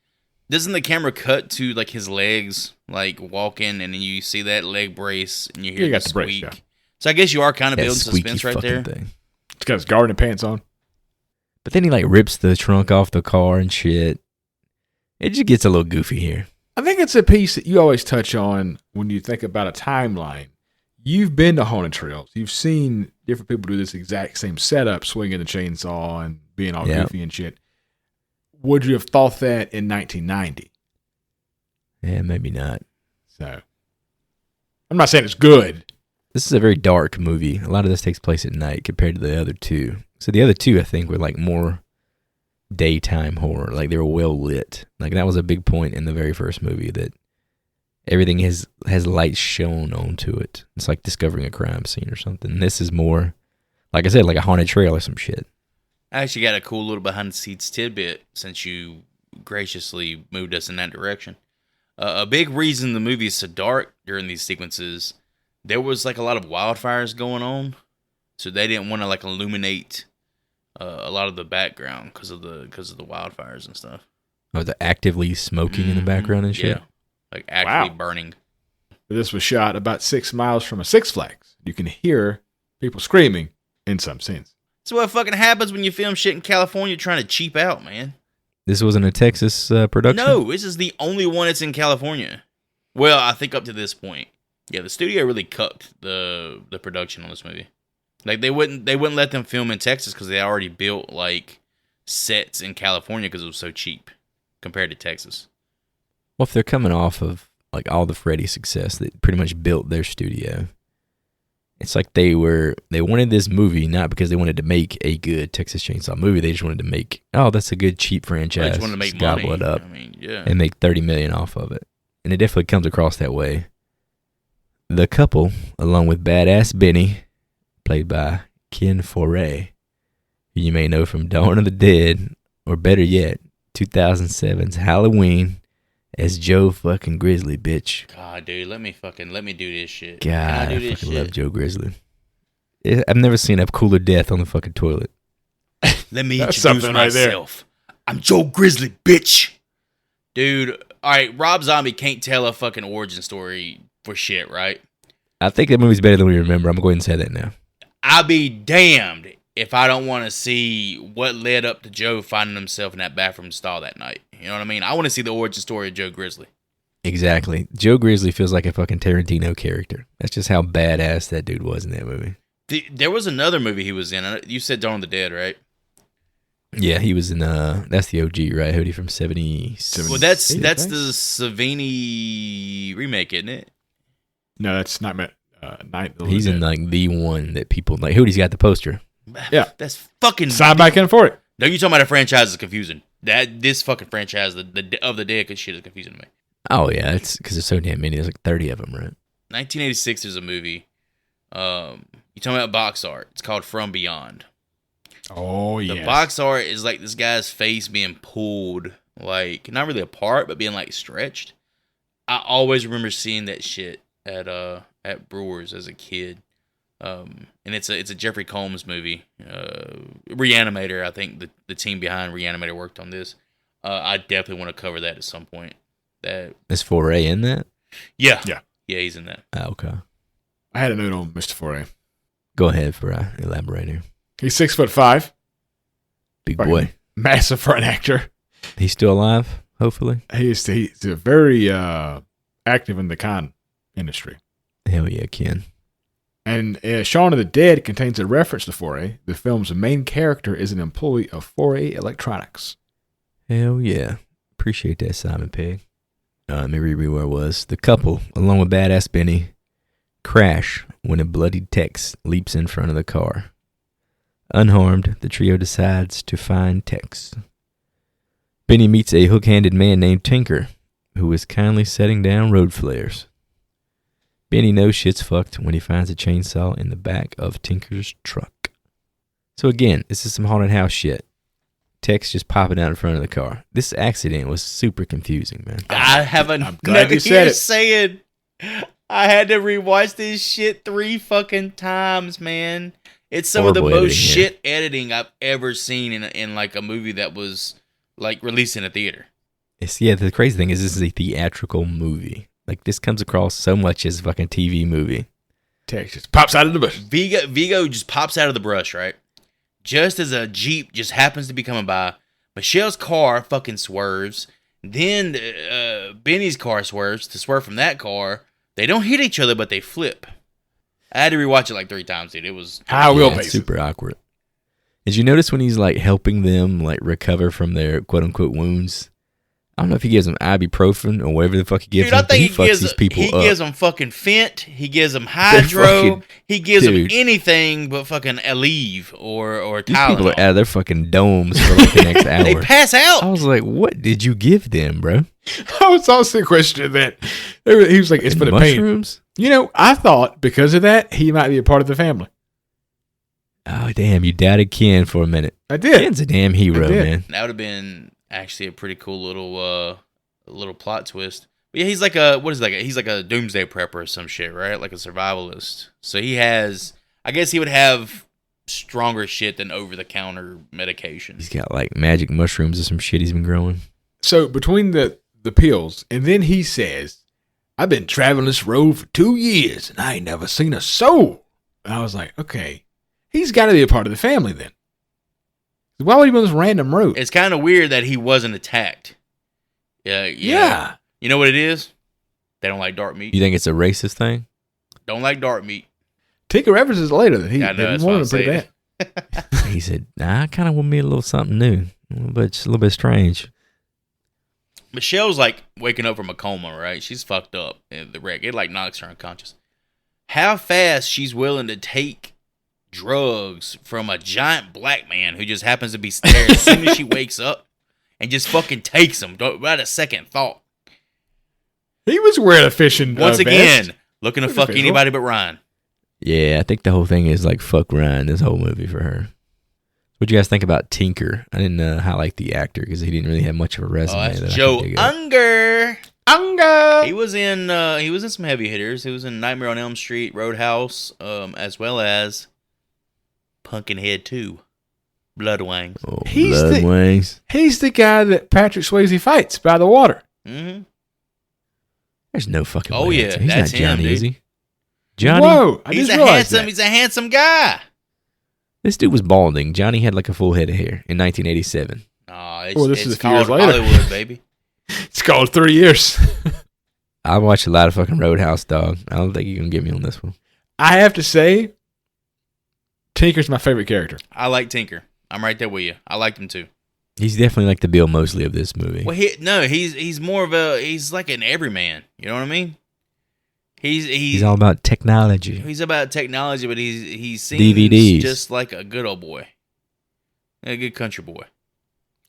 Doesn't the camera cut to like his legs like walking and then you see that leg brace and you hear You the got the brace, squeak. yeah. So I guess you are kind of That building squeaky suspense right fucking there. thing. It's got his gardening pants on. But then he like rips the trunk off the car and shit. It just gets a little goofy here. I think it's a piece that you always touch on when you think about a timeline. You've been to haunted trails. You've seen different people do this exact same setup, swinging the chainsaw and being all Yeah. goofy and shit. Would you have thought that in 1990? Yeah, maybe not. So, I'm not saying it's good. This is a very dark movie. A lot of this takes place at night compared to the other two. So the other two, I think, were like more daytime horror. Like they were well lit. Like that was a big point in the very first movie that everything has light shone onto it. It's like discovering a crime scene or something. This is more, like I said, like a haunted trail or some shit. I actually got a cool little behind the scenes tidbit since you graciously moved us in that direction. A big reason the movie is so dark during these sequences, there was like a lot of wildfires going on, so they didn't want to like illuminate a lot of the background because of the wildfires and stuff. Oh, the actively smoking in the background and shit? Yeah, like actually Wow. burning. This was shot about 6 miles from a Six Flags. You can hear people screaming in some scenes. That's what fucking happens when you film shit in California trying to cheap out, man. This wasn't a Texas production? No, this is the only one that's in California. Well, I think up to this point. Yeah, the studio really cucked the production on this movie. Like they wouldn't let them film in Texas because they already built like sets in California because it was so cheap compared to Texas. Well, if they're coming off of like all the Freddy success that pretty much built their studio, it's like they wanted this movie not because they wanted to make a good Texas Chainsaw movie. They just wanted to make, that's a good cheap franchise. They just wanted to make Gobble money. it up I mean, yeah. and make $30 million off of it. And it definitely comes across that way. The couple, along with Badass Benny, played by Ken Foray, who you may know from Dawn of the Dead, or better yet, 2007's Halloween, as Joe fucking Grizzly, bitch. God, dude, let me do this shit. God, Can I I do this fucking shit? love Joe Grizzly. I've never seen a cooler death on the fucking toilet. Let me That's introduce something right there. myself. I'm Joe Grizzly, bitch. Dude, all right, Rob Zombie can't tell a fucking origin story for shit, right? I think that movie's better than we remember. I'm going to say that now. I'll be damned if I don't want to see what led up to Joe finding himself in that bathroom stall that night. You know what I mean? I want to see the origin story of Joe Grizzly. Exactly. Joe Grizzly feels like a fucking Tarantino character. That's just how badass that dude was in that movie. There was another movie he was in. You said Dawn of the Dead, right? Yeah, he was in, that's the OG, right? Hoodie from 70. Well, that's Hey, the thanks. Savini remake, isn't it? No, that's Night. He's in like the one that people like. Hoodie's got the poster. Yeah. That's fucking... Sign back in for it. No, you talking about a franchise is confusing. This fucking franchise, the of the Dead, shit is confusing to me. Oh, yeah, it's because there's so damn many. There's like 30 of them, right? 1986 is a movie. You talking about box art? It's called From Beyond. Oh, The yeah. box art is like this guy's face being pulled, like not really apart, but being like stretched. I always remember seeing that shit at Brewers as a kid. And it's a Jeffrey Combs movie. Reanimator, I think the team behind Reanimator worked on this. I definitely want to cover that at some point. Is Foray in that? Yeah, Yeah. he's in that. Oh, okay. I had a note on Mr. Foray. Go ahead for elaborate here. He's 6'5", Big Fucking boy. massive for an actor. He's still alive, hopefully. He's a very active in the con industry. Hell yeah, Ken. And Shaun of the Dead contains a reference to Foray. The film's main character is an employee of Foray Electronics. Hell yeah. Appreciate that, Simon Pegg. Let me reread where I was. The couple, along with Badass Benny, crash when a bloodied Tex leaps in front of the car. Unharmed, the trio decides to find Tex. Benny meets a hook-handed man named Tinker, who is kindly setting down road flares. Benny knows shit's fucked when he finds a chainsaw in the back of Tinker's truck. So again, this is some haunted house shit. Tex just popping out in front of the car. This accident was super confusing, man. I haven't. I'm glad you said it. Saying I had to rewatch this shit 3 fucking times, man. It's some of the Horrible most editing, yeah. shit editing I've ever seen in like a movie that was like released in a theater. The crazy thing is this is a theatrical movie. Like, this comes across so much as a fucking TV movie. Tex just pops out of the bush. Vigo just pops out of the brush, right? Just as a Jeep just happens to be coming by, Michelle's car fucking swerves. Then Benny's car swerves to swerve from that car. They don't hit each other, but they flip. I had to rewatch it like 3 times, dude. It was I will It's pace it. super awkward. Did you notice when he's like helping them like recover from their quote unquote wounds? I don't know if he gives them ibuprofen or whatever the fuck he gives Dude, I them. but think he fucks these people he up. gives them fucking Fent. He gives them Hydro. fucking- He gives them dude. anything but fucking Aleve or These people are Tylenol. out of their fucking domes for like the next hour. They pass I out. was like, what did you give them, bro? I was also questioning that. He was like, it's for the pain. Mushrooms? You know, I thought because of that, he might be a part of the family. Oh, damn. You doubted Ken for a minute. I did. Ken's a damn hero, I did. man. That would have been actually a pretty cool little plot twist. But yeah, he's like a doomsday prepper or some shit, right? Like a survivalist. So he has, I guess he would have stronger shit than over-the-counter medication. He's got like magic mushrooms or some shit he's been growing. So between the pills, and then he says, I've been traveling this road for 2 years, and I ain't never seen a soul. And I was like, okay, he's got to be a part of the family then. Why would he be on this random road? It's kind of weird that he wasn't attacked. Yeah. You know what it is? They don't like dark meat. You think it's a racist thing? Don't like dark meat. Tinker references later that he that's wanted what to pretty I'm bad. He said, nah, I kind of want me a little something new. Just a little bit strange. Michelle's like waking up from a coma, right? She's fucked up in the wreck. It like knocks her unconscious. How fast she's willing to take drugs from a giant black man who just happens to be there as soon as she wakes up and just fucking takes them without a second thought. He was wearing a fishing Once again, vest. looking to fuck anybody but Ryan. Yeah, I think the whole thing is like fuck Ryan, this whole movie for her. What'd you guys think about Tinker? I didn't highlight the actor because he didn't really have much of a resume. Oh, that's Joe Unger. He was in some heavy hitters. He was in Nightmare on Elm Street, Roadhouse, as well as Pumpkinhead 2, Bloodwings. Oh, Bloodwings. He's the guy that Patrick Swayze fights by the water. Mm-hmm. There's no fucking way. Oh yeah, he's that's not Johnny, him, is dude. he? Johnny? Whoa, I just realized that. He's a handsome guy. This dude was balding. Johnny had like a full head of hair in 1987. Oh, this is it's a few years called later. Hollywood, baby. It's called 3 years. I watched a lot of fucking Roadhouse, dog. I don't think you're gonna get me on this one. I have to say, Tinker's my favorite character. I like Tinker. I'm right there with you. I liked him too. He's definitely like the Bill Moseley of this movie. Well, he's more of he's like an everyman. You know what I mean? He's all about technology. He's about technology, but he seems DVDs. just like a good old boy, a good country boy.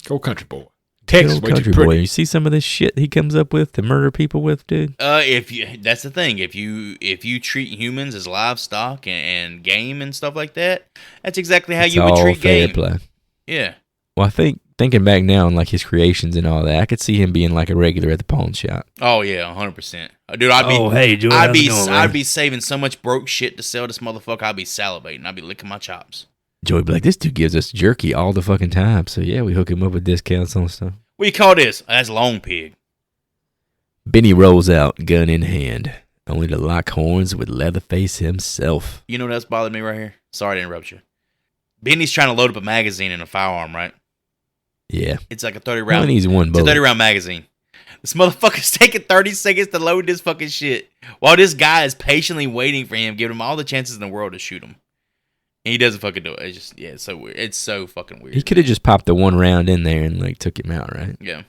Go country boy. Texas, Good old country boy. You see some of this shit he comes up with to murder people with, dude? That's the thing. If you treat humans as livestock and game and stuff like that, that's exactly how It's you would all treat fair game. play. Yeah. Well, I think thinking back now on like his creations and all that, I could see him being like a regular at the pawn shop. Oh yeah, 100%. Dude, I'd be. Oh, hey, Joey, I'd how's be. it going, man? I'd be saving so much broke shit to sell this motherfucker. I'd be salivating. I'd be licking my chops. Joey would be like, this dude gives us jerky all the fucking time. So yeah, we hook him up with discounts on stuff. What do you call this? That's long pig. Benny rolls out, gun in hand, only to lock horns with Leatherface himself. You know that's bothered me right here? Sorry to interrupt you. Benny's trying to load up a magazine and a firearm, right? Yeah. It's like a 30 He round. needs one It's a bullet. 30 round magazine. This motherfucker's taking 30 seconds to load this fucking shit, while this guy is patiently waiting for him, giving him all the chances in the world to shoot him. And he doesn't fucking do it. It's just, it's so weird. It's so fucking weird. He could have just popped the one round in there and like took him out, right? Yeah.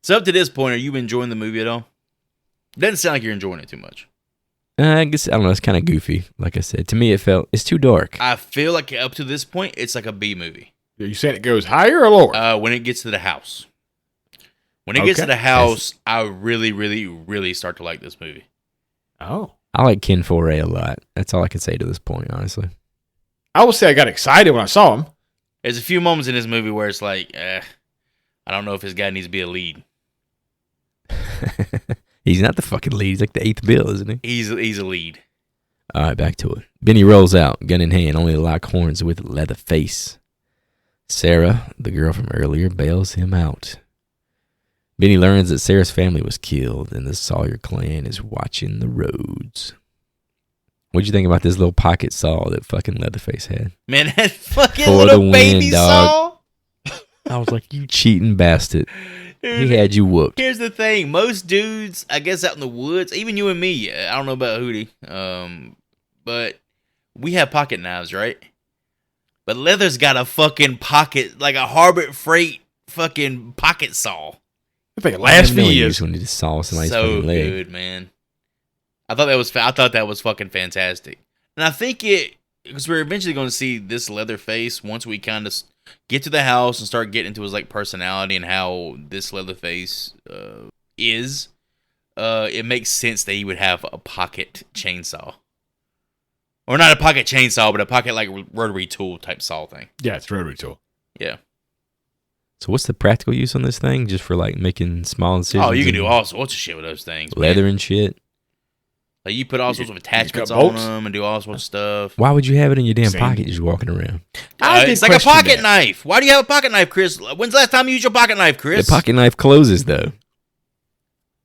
So up to this point, are you enjoying the movie at all? Doesn't sound like you're enjoying it too much. I guess, I don't know, it's kind of goofy. Like I said, to me it's too dark. I feel like up to this point, it's like a B movie. You saying it goes higher or lower? When it gets to the house. When it gets to the house, I really, really, really start to like this movie. Oh. I like Ken Foray a lot. That's all I can say to this point, honestly. I will say I got excited when I saw him. There's a few moments in this movie where it's like, I don't know if this guy needs to be a lead. He's not the fucking lead. He's like the eighth bill, isn't he? He's a lead. All right, back to it. Benny rolls out, gun in hand, only to lock horns with Leatherface. Sarah, the girl from earlier, bails him out. Benny learns that Sarah's family was killed and the Sawyer clan is watching the roads. What'd you think about this little pocket saw that fucking Leatherface had? Man, that fucking For little the baby win, dog. saw. I was like, you cheating bastard. Dude, He had you whooped. here's the thing. Most dudes, I guess, out in the woods, even you and me, I don't know about Hootie, but we have pocket knives, right? But Leather's got a fucking pocket, like a Harbor Freight fucking pocket saw. I think it lasts for I never know years. when you just saw somebody's So fucking leg. good, man. I thought that was fucking fantastic. And I think because we're eventually going to see this Leatherface once we kind of get to the house and start getting into his like personality and how this Leatherface is. It makes sense that he would have a pocket chainsaw. Or not a pocket chainsaw, but a pocket like rotary tool type saw thing. Yeah, it's rotary tool. Yeah. So what's the practical use on this thing? Just for like making small incisions? Oh, you can and do all sorts of shit with those things. leather man. and shit. Like, you put all sorts of attachments cut on bolts? them and do all sorts of stuff. Why would you have it in your damn Same. pocket just walking around? It's like a pocket knife. Why do you have a pocket knife, Chris? When's the last time you used your pocket knife, Chris? The pocket knife closes, though.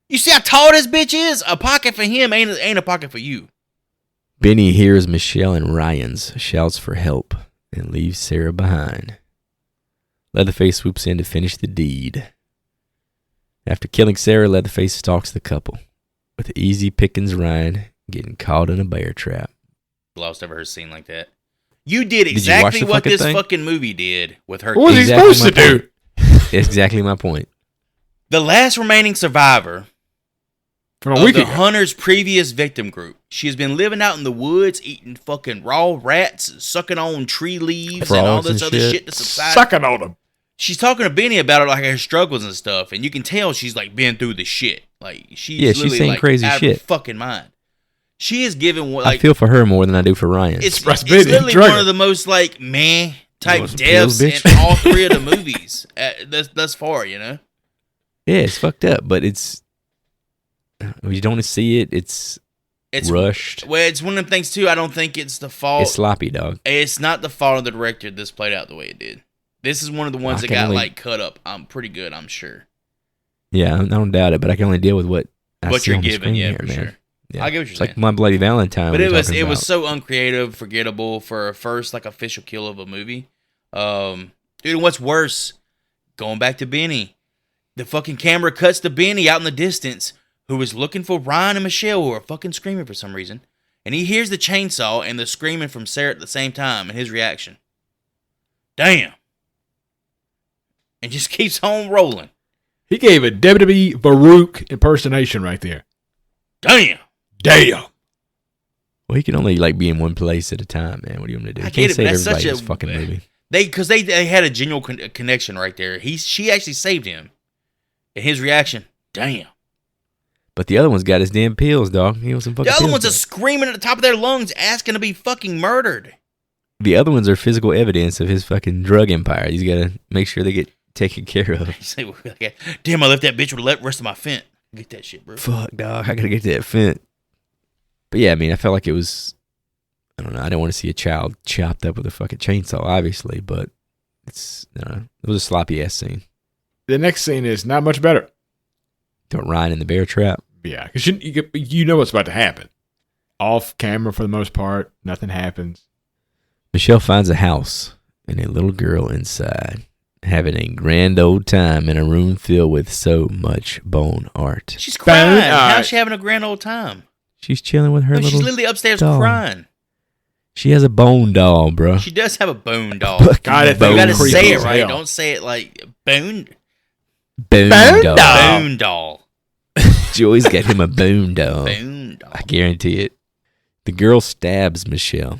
You see how tall this bitch is? A pocket for him ain't a pocket for you. Benny hears Michelle and Ryan's shouts for help and leaves Sarah behind. Leatherface swoops in to finish the deed. After killing Sarah, Leatherface stalks the couple, with easy pickings Ryan getting caught in a bear trap. Last ever heard a scene like that. You did you watch exactly the what fucking this thing? fucking movie did with her. What was he Exactly supposed to my do? point. Exactly my point. The last remaining survivor From a of week the ago. hunter's previous victim group. She has been living out in the woods, eating fucking raw rats, sucking on tree leaves and all Frogs this and other shit. shit to subside. Sucking on him. She's talking to Benny about it, like her struggles and stuff, and you can tell she's like been through the shit. Like she's Yeah, she's literally saying like crazy out of shit. her fucking mind. She is giving what I like feel for her more than I do for Ryan. it's Breastfeeding, literally drug one her. of the most like meh type want some deaths pills, bitch? in all three of the movies thus far. You know, Yeah, it's fucked up, but it's... You don't see it. It's rushed. Well, it's one of them things too. I don't think it's the fault. It's sloppy, dog. It's not the fault of the director. This played out the way it did. This is one of the ones I that can got only- like cut up. I'm pretty good. I'm sure. Yeah, I don't doubt it, but I can only deal with what I What see you're on the given, screen yeah, here, for man. sure. Yeah. I get what you're It's saying. like My Bloody Valentine. But we it were was talking about. so uncreative, forgettable for a first like official kill of a movie. Dude, and what's worse? Going back to Benny, the fucking camera cuts to Benny out in the distance, who is looking for Ryan and Michelle, who are fucking screaming for some reason, and he hears the chainsaw and the screaming from Sarah at the same time, and his reaction, damn, and just keeps on rolling. He gave a WWE Baruch impersonation right there. Damn. Damn. Well, he can only like be in one place at a time, man. What do you want me to do? I You get can't it, save but that's everybody in such this a- fucking movie. Because they had a genuine connection right there. She actually saved him, and his reaction, damn. But the other one's got his damn pills, dog. He wants some fucking The other pills ones are back. screaming at the top of their lungs, asking to be fucking murdered. The other ones are physical evidence of his fucking drug empire. He's got to make sure they get taken care of. You say, damn, I left that bitch with the rest of my fent. Get that shit, bro. Fuck, dog. I got to get that fent. But yeah, I mean, I felt like it was... I don't know. I don't want to see a child chopped up with a fucking chainsaw, obviously, but it's... it was a sloppy-ass scene. The next scene is not much better. Don't Ryan in the bear trap. Yeah, because you know what's about to happen. Off camera for the most part. Nothing happens. Michelle finds a house and a little girl inside, having a grand old time in a room filled with so much bone art. She's crying. Bone art. How's she having a grand old time? She's chilling with her No, little... she's literally upstairs doll. crying. She has a bone doll, bro. She does have a bone doll. Fucking God, that You thing gotta was creepy say it as right. hell. Don't say it like bone Bone Bone doll. doll. bone doll. Joy's got him a bone doll. Bone doll. I guarantee it. The girl stabs Michelle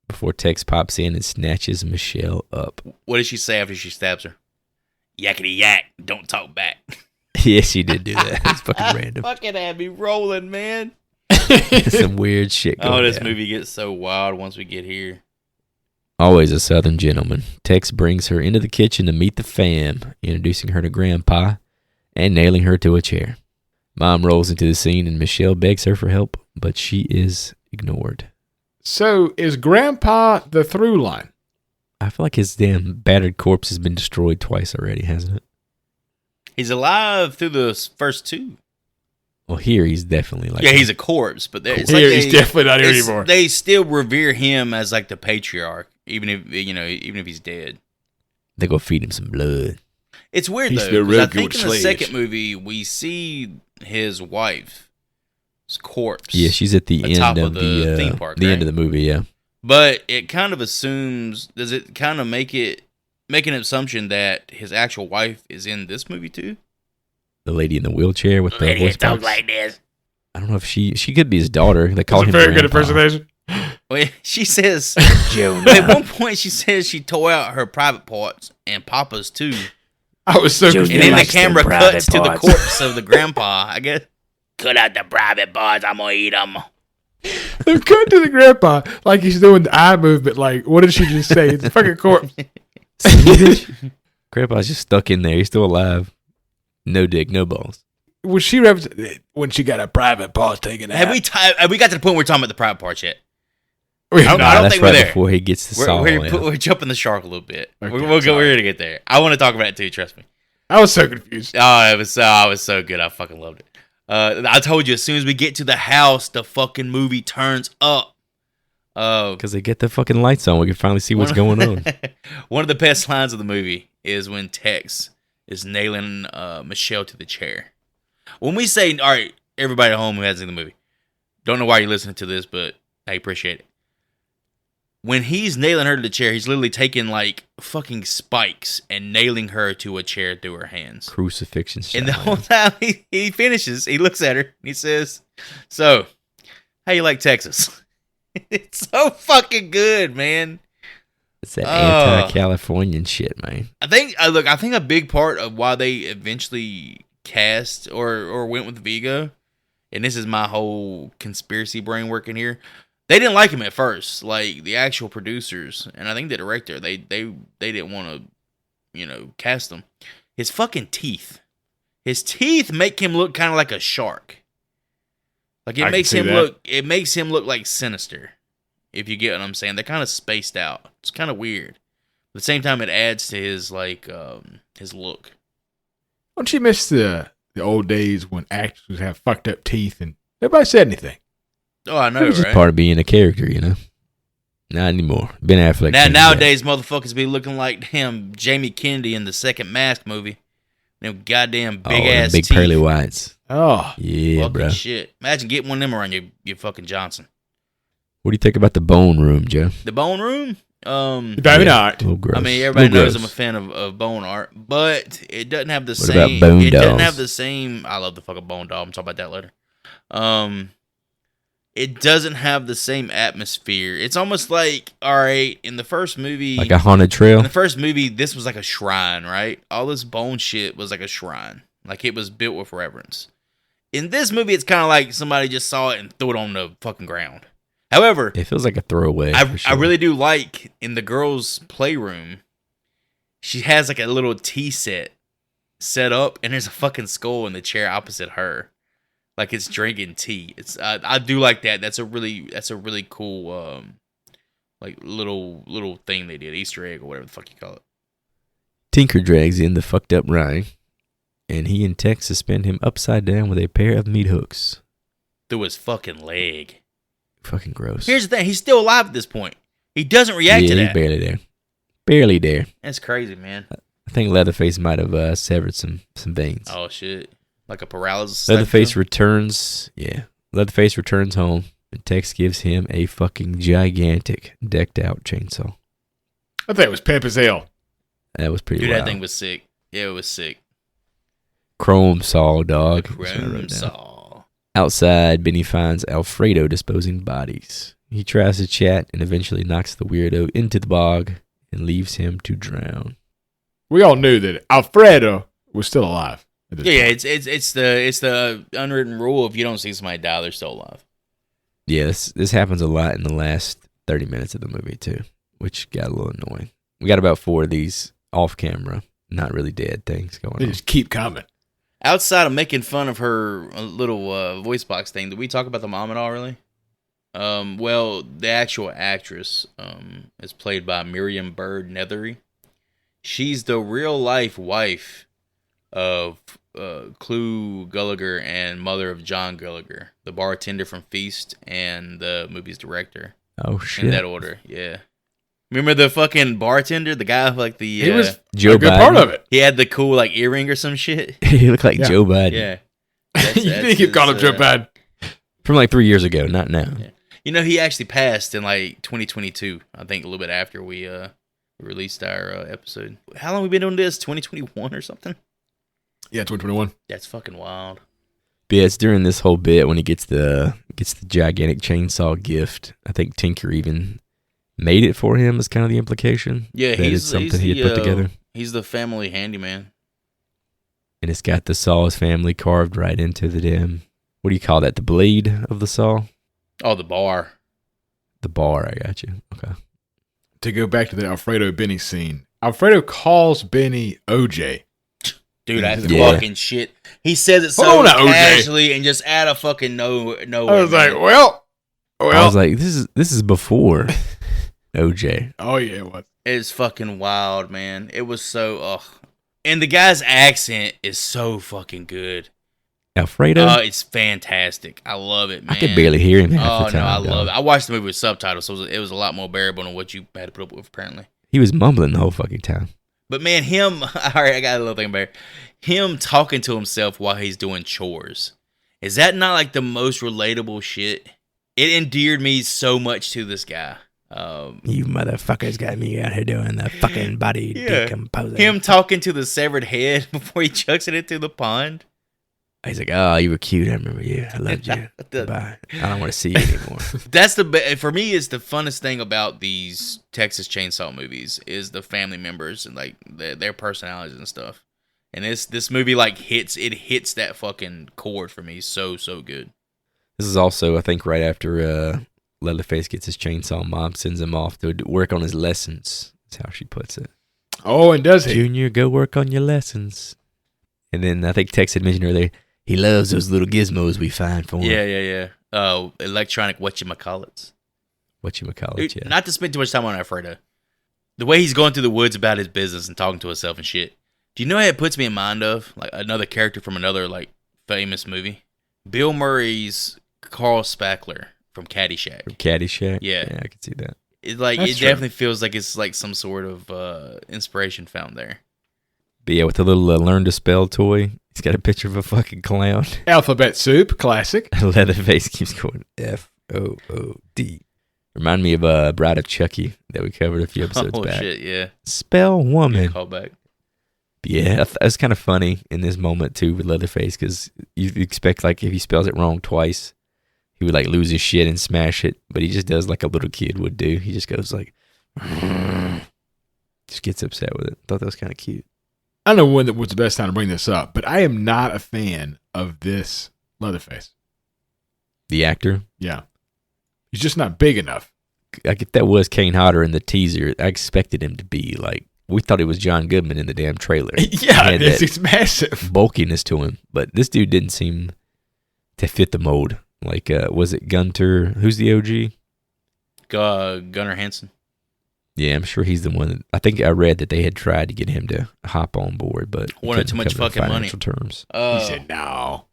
before Tex pops in and snatches Michelle up. What does she say after she stabs her? Yakety yak. Don't talk back. Yeah, she did do that. It's fucking random. Fucking had me rolling, man. Some weird shit going Oh, this down. movie gets so wild once we get here. Always a southern gentleman, Tex brings her into the kitchen to meet the fam, introducing her to Grandpa and nailing her to a chair. Mom rolls into the scene and Michelle begs her for help, but she is ignored. So is Grandpa the through line? I feel like his damn battered corpse has been destroyed twice already, hasn't it? He's alive through the first two. Well, here he's definitely like... Yeah, he's a corpse, but it's Here, like he's definitely not here anymore. They still revere him as like the patriarch, even if he's dead. They go feed him some blood. It's weird He's though, still 'cause real I good think with in the slaves. second movie we see his wife's corpse. Yeah, she's at the Atop end of of the the theme park, the right? end of the movie, yeah. But it kind of assumes. Does it kind of make an assumption that his actual wife is in this movie too? The lady in the wheelchair with the Lady voice that talks box. like this. I don't know if she could be his daughter. They call That's him a very good Grandpa. impersonation. Well, she says at one point she says she tore out her private parts and Papa's too, I was so Junior and then confused. the likes them camera private cuts to the parts. corpse of the grandpa. I guess cut out the private parts. I'm gonna eat them. They're cutting to the grandpa like he's doing the eye movement. Like, what did she just say? It's a fucking corpse. Grandpa's just stuck in there. He's still alive. No dick, no balls. when she got a private part taken out. Have we got to the point where we're talking about the private parts yet? I don't that's think we're right there. before he gets the saw. We're jumping the shark a little bit. Okay, We're gonna get there. I want to talk about it too. Trust me. I was so confused. Oh, it was so good. I fucking loved it. I told you, as soon as we get to the house, the fucking movie turns up. Because they get the fucking lights on. We can finally see what's going on. One of the best lines of the movie is when Tex is nailing Michelle to the chair. When we say, all right, everybody at home who hasn't seen the movie, don't know why you're listening to this, but I appreciate it. When he's nailing her to the chair, he's literally taking like fucking spikes and nailing her to a chair through her hands. Crucifixion style. And the whole time he finishes, he looks at her and he says, "So, how you like Texas?" It's so fucking good, man. It's that anti-Californian shit, man. I think a big part of why they eventually cast or went with Vigo, and this is my whole conspiracy brain working here. They didn't like him at first, like the actual producers, and I think the director. They didn't want to, cast him. His fucking teeth. His teeth make him look kind of like a shark. Like it makes him look like Sinister. If you get what I'm saying, they're kind of spaced out. It's kind of weird. At the same time, it adds to his his look. Don't you miss the old days when actors would have fucked up teeth and nobody said anything? Oh, I know, It was just right? part of being a character, Not anymore. Ben Affleck. Nowadays, motherfuckers be looking like him, Jamie Kennedy in the second Mask movie. Them goddamn big ass big teeth. pearly whites. Oh, Yeah, Fucking bro. shit. Imagine getting one of them around your fucking Johnson. What do you think about the bone room, Joe? The bone room. very not. A little gross. I mean, everybody Little knows gross. I'm a fan of bone art, but it doesn't have the What about same. bone It doesn't dolls? have the same. I love the fucking bone doll. I'm talking about that later. It doesn't have the same atmosphere. It's almost like, all right, in the first movie, Like a haunted trail? in the first movie, this was like a shrine, right? All this bone shit was like a shrine, like it was built with reverence. In this movie, it's kind of like somebody just saw it and threw it on the fucking ground. However, It feels like a throwaway. I for sure. really do like in the girls' playroom, she has like a little tea set up, and there's a fucking skull in the chair opposite her, like it's drinking tea. It's I do like that. That's a really cool like little thing they did, Easter egg or whatever the fuck you call it. Tinker drags in the fucked up Ryan, and he and Tex suspend him upside down with a pair of meat hooks. Through his fucking leg. Fucking gross. Here's the thing: he's still alive at this point. He doesn't react to he's that. barely there. Barely there. That's crazy, man. I think Leatherface might have severed some veins. Oh shit! Like a paralysis. Leatherface returns. Yeah. Leatherface returns home, and Tex gives him a fucking gigantic, decked out chainsaw. I thought it was pimp as hell. That was pretty Dude, wild. that thing was sick. Yeah, it was sick. Chrome saw, dog. That's what I wrote Chrome down. saw. Outside, Benny finds Alfredo disposing bodies. He tries to chat and eventually knocks the weirdo into the bog and leaves him to drown. We all knew that Alfredo was still alive. At this Yeah, point. it's the unwritten rule: if you don't see somebody die, they're still alive. Yeah, this happens a lot in the last 30 minutes of the movie, too, which got a little annoying. We got about 4 of these off-camera, not really dead things going They on. just keep coming. Outside of making fun of her little voice box thing, did we talk about the mom at all? Really? Well, the actual actress is played by Miriam Bird Nethery. She's the real life wife of Clu Gallagher and mother of John Gallagher, the bartender from Feast and the movie's director. Oh, shit. In that order, yeah. Remember the fucking bartender, the guy with like the He was Joe a good Biden. part of it. he had the cool like earring or some shit. He looked like Yeah. Joe Biden. Yeah. You think you called him Joe Bad? From like 3 years ago, not now. Yeah. You know, he actually passed in like 2022. I think a little bit after we released our episode. How long have we been doing this? 2021 or something? Yeah, 2021. That's fucking wild. But yeah, it's during this whole bit when he gets the gigantic chainsaw gift. I think Tinker even made it for him is kind of the implication. Yeah, that it's something he had put together. He's the family handyman. And it's got the saw's family carved right into the damn, what do you call that? The blade of the saw? Oh, the bar. The bar, I got you. Okay. To go back to the Alfredo Benny scene, Alfredo calls Benny OJ. Dude, I Yeah. fucking shit. He says it so Hold on, OJ. casually and just out of fucking nowhere. I was like, well. I was like, this is before OJ. Oh, yeah, it was. It's fucking wild, man. It was so, ugh. And the guy's accent is so fucking good. Alfredo? It's fantastic. I love it, man. I could barely hear him half Oh, the time. no, I dog. love it. I watched the movie with subtitles, so it was a lot more bearable than what you had to put up with, apparently. He was mumbling the whole fucking time. But, man, him, all right, I got a little thing about it. Him talking to himself while he's doing chores. Is that not, like, the most relatable shit? It endeared me so much to this guy. You motherfuckers got me out here doing the fucking body decomposing. Him talking to the severed head before he chucks it into the pond. He's like, oh, you were cute. I remember you. I loved you. Bye. I don't want to see you anymore. That's for me, it's the funnest thing about these Texas Chainsaw movies is the family members and like their personalities and stuff. And this movie like hits that fucking chord for me so good. This is also, I think, right after Leatherface gets his chainsaw. Mom sends him off to work on his lessons. That's how she puts it. Oh, and does he? Junior, go work on your lessons. And then I think Tex had mentioned earlier, he loves those little gizmos we find for him. Yeah. Electronic whatchamacallits. Yeah. Not to spend too much time on Alfredo. The way he's going through the woods about his business and talking to himself and shit. Do you know what it puts me in mind of? Like another character from another like famous movie. Bill Murray's Carl Spackler from Caddyshack. From Caddyshack? Yeah. I can see that. It That's true. definitely feels like it's like some sort of inspiration found there. But yeah, with the little learn to spell toy, he's got a picture of a fucking clown. Alphabet soup, classic. Leatherface keeps going F-O-O-D. Remind me of Bride of Chucky that we covered a few episodes back. Oh shit, yeah. Spell woman. Call back. Yeah, it's kind of funny in this moment too with Leatherface because you expect like if he spells it wrong twice, he would like lose his shit and smash it, but he just does like a little kid would do. He just goes like, just gets upset with it. Thought that was kind of cute. I don't know when that was the best time to bring this up, but I am not a fan of this Leatherface. The actor, Yeah. He's just not big enough. like if that was Kane Hodder in the teaser, I expected him to be like, we thought it was John Goodman in the damn trailer. Yeah, He had it's massive. bulkiness to him, but this dude didn't seem to fit the mold. Like, was it Gunter? Who's the OG? Gunnar Hansen. Yeah, I'm sure he's the one. I think I read that they had tried to get him to hop on board, but Wanted too much couldn't come to fucking money. financial terms. He said no.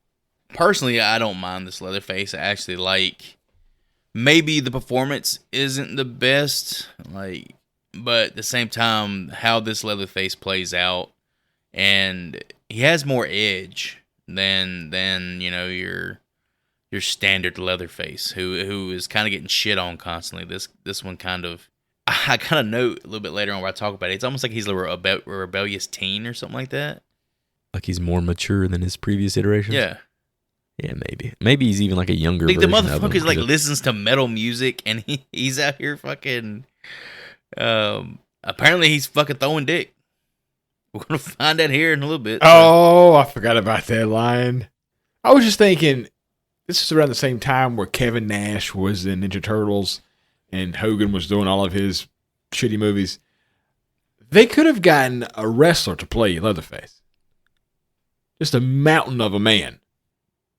Personally, I don't mind this Leatherface. I actually like. Maybe the performance isn't the best, like, but at the same time, how this Leatherface plays out, and he has more edge than you know your standard Leatherface, who is kind of getting shit on constantly. This one kind of, I kind of note a little bit later on where I talk about it. It's almost like he's a rebellious teen or something like that. Like he's more mature than his previous iterations. Yeah. Yeah, maybe he's even like a younger Like the version of him. motherfucker like listens to metal music and he's out here fucking. Apparently he's fucking throwing dick. We're gonna find that here in a little bit. Oh, I forgot about that line. I was just thinking, this is around the same time where Kevin Nash was in Ninja Turtles and Hogan was doing all of his shitty movies. They could have gotten a wrestler to play Leatherface. Just a mountain of a man.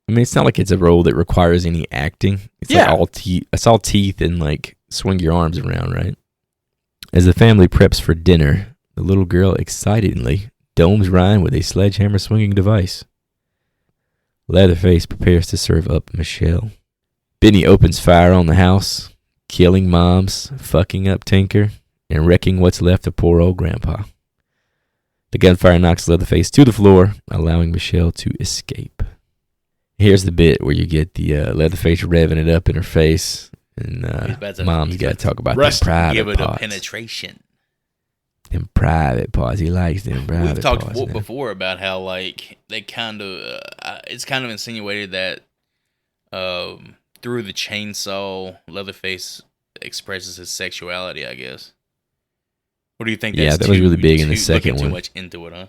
I mean, it's not like it's a role that requires any acting. It's like all teeth. It's all teeth and like swing your arms around, right? As the family preps for dinner, the little girl excitedly domes Ryan with a sledgehammer swinging device. Leatherface prepares to serve up Michelle. Benny opens fire on the house, killing moms, fucking up Tinker, and wrecking what's left of poor old Grandpa. The gunfire knocks Leatherface to the floor, allowing Michelle to escape. Here's the bit where you get the Leatherface revving it up in her face, and Mom's got to talk about them private give it parts. a penetration. Them private parts. He likes them private parts. We've talked before about how like they kind of it's kind of insinuated that through the chainsaw, Leatherface expresses his sexuality, I guess. What do you think? Yeah, that was really big in the second one. Too much into it, huh?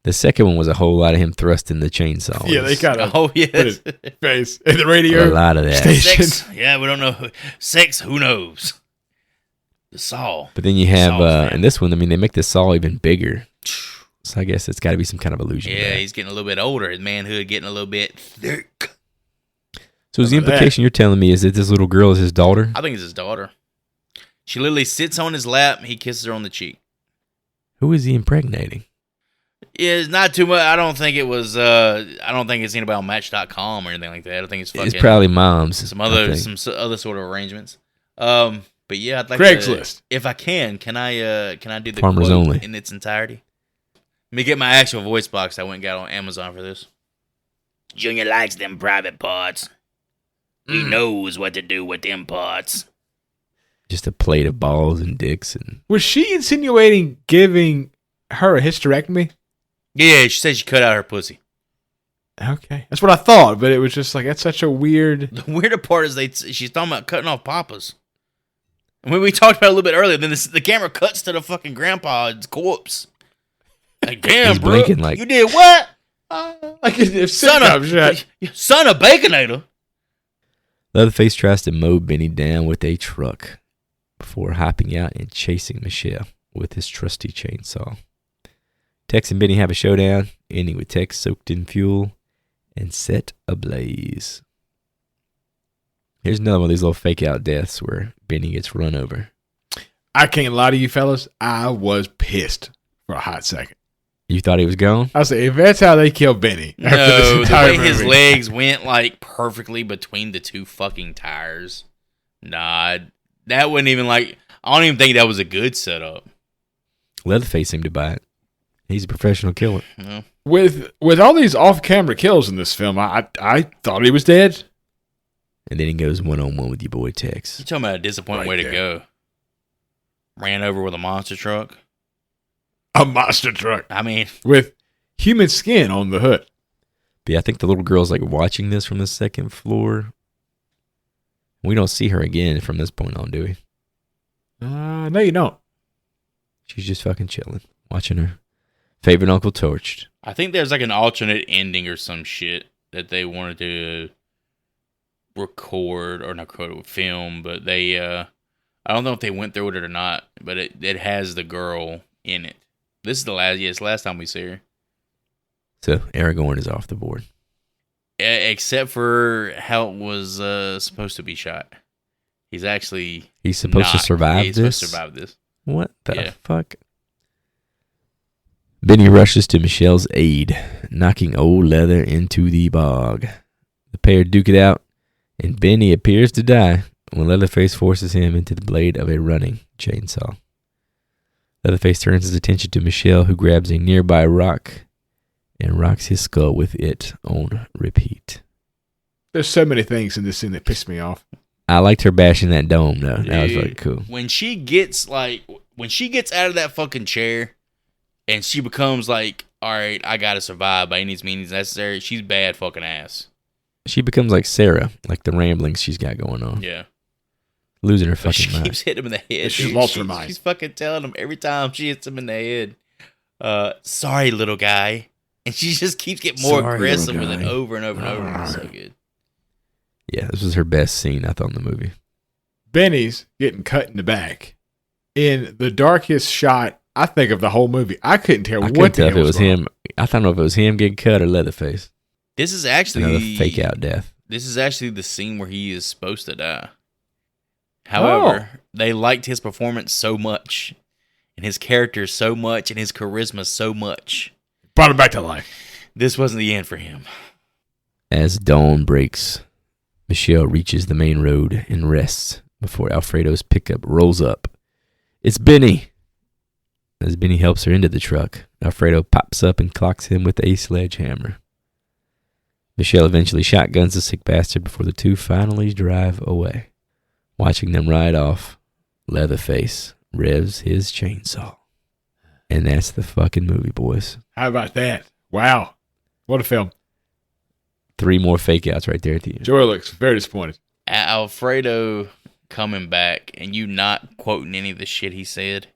The second one was a whole lot of him thrusting the chainsaw. Yeah, they kind of Oh yes, put his face in the radio. A lot of that. station. sex. Yeah, we don't know. Sex. Who knows? The saw. But then you have Saw's in this one, I mean, they make the saw even bigger. So I guess it's got to be some kind of illusion. Yeah, he's getting a little bit older. His manhood getting a little bit thick. So is the implication you're telling me is that this little girl is his daughter? I think it's his daughter. She literally sits on his lap. And he kisses her on the cheek. Who is he impregnating? Yeah, it's not too much. I don't think it was. I don't think it's anybody on Match.com or anything like that. I think it's fucking. It's probably mom's. Some other sort of arrangements. But yeah, I'd like Craigslist. If I can I do the Farmers quote only in its entirety? Let me get my actual voice box. I went and got on Amazon for this. Junior likes them private parts. He knows what to do with them parts. Just a plate of balls and dicks. And was she insinuating giving her a hysterectomy? Yeah, she said she cut out her pussy. Okay, that's what I thought, but it was just like that's such a weird. The weirder part is she's talking about cutting off papas. And when we talked about it a little bit earlier, then the camera cuts to the fucking grandpa's corpse. Like, damn, bro, blinking like, you did what? Like if Son of Baconator. Leatherface tries to mow Benny down with a truck before hopping out and chasing Michelle with his trusty chainsaw. Tex and Benny have a showdown, ending with Tex soaked in fuel and set ablaze. Here's another one of these little fake out deaths where Benny gets run over. I can't lie to you fellas, I was pissed for a hot second. You thought he was gone? I say if that's how they kill Benny. No, the way his legs went like perfectly between the two fucking tires. Nah, that wasn't even like. I don't even think that was a good setup. Leatherface seemed to buy it. He's a professional killer. Yeah. With all these off-camera kills in this film, I thought he was dead. And then he goes one-on-one with your boy Tex. You talking about a disappointing way to go? Ran over with a monster truck. A monster truck. I mean, with human skin on the hood. But yeah, I think the little girl's like watching this from the second floor. We don't see her again from this point on, do we? No, you don't. She's just fucking chilling, watching her favorite uncle torched. I think there's like an alternate ending or some shit that they wanted to record or not film, but they I don't know if they went through it or not, but it has the girl in it. This is the last time we see her. So Aragorn is off the board. Except for how it was supposed to be shot. He's supposed to survive he's this? supposed to survive this. What the fuck? Benny rushes to Michelle's aid, knocking old Leather into the bog. The pair duke it out, and Benny appears to die when Leatherface forces him into the blade of a running chainsaw. Leatherface turns his attention to Michelle, who grabs a nearby rock and rocks his skull with it on repeat. There's so many things in this scene that piss me off. I liked her bashing that dome, though. That was really cool. When she gets out of that fucking chair and she becomes like, all right, I gotta survive by any means necessary, she's bad fucking ass. She becomes like Sarah, like the ramblings she's got going on. Yeah. Losing her fucking she mind. Keeps hitting him in the head. She's lost her mind. She's fucking telling him every time she hits him in the head, sorry, little guy. And she just keeps getting more aggressive with it over and over and over. It's so good. Yeah, this was her best scene, I thought, in the movie. Benny's getting cut in the back. In the darkest shot, I think, of the whole movie. I couldn't tell what the hell if it was him. I don't know if it was him getting cut or Leatherface. This is actually another fake out death. This is actually the scene where he is supposed to die. However, they liked his performance so much, and his character so much, and his charisma so much. Brought him back to life. This wasn't the end for him. As dawn breaks, Michelle reaches the main road and rests before Alfredo's pickup rolls up. It's Benny! As Benny helps her into the truck, Alfredo pops up and clocks him with a sledgehammer. Michelle eventually shotguns the sick bastard before the two finally drive away. Watching them ride off, Leatherface revs his chainsaw. And that's the fucking movie, boys. How about that? Wow. What a film. 3 more fake outs right there at the end. Joey looks very disappointed. Alfredo coming back and you not quoting any of the shit he said.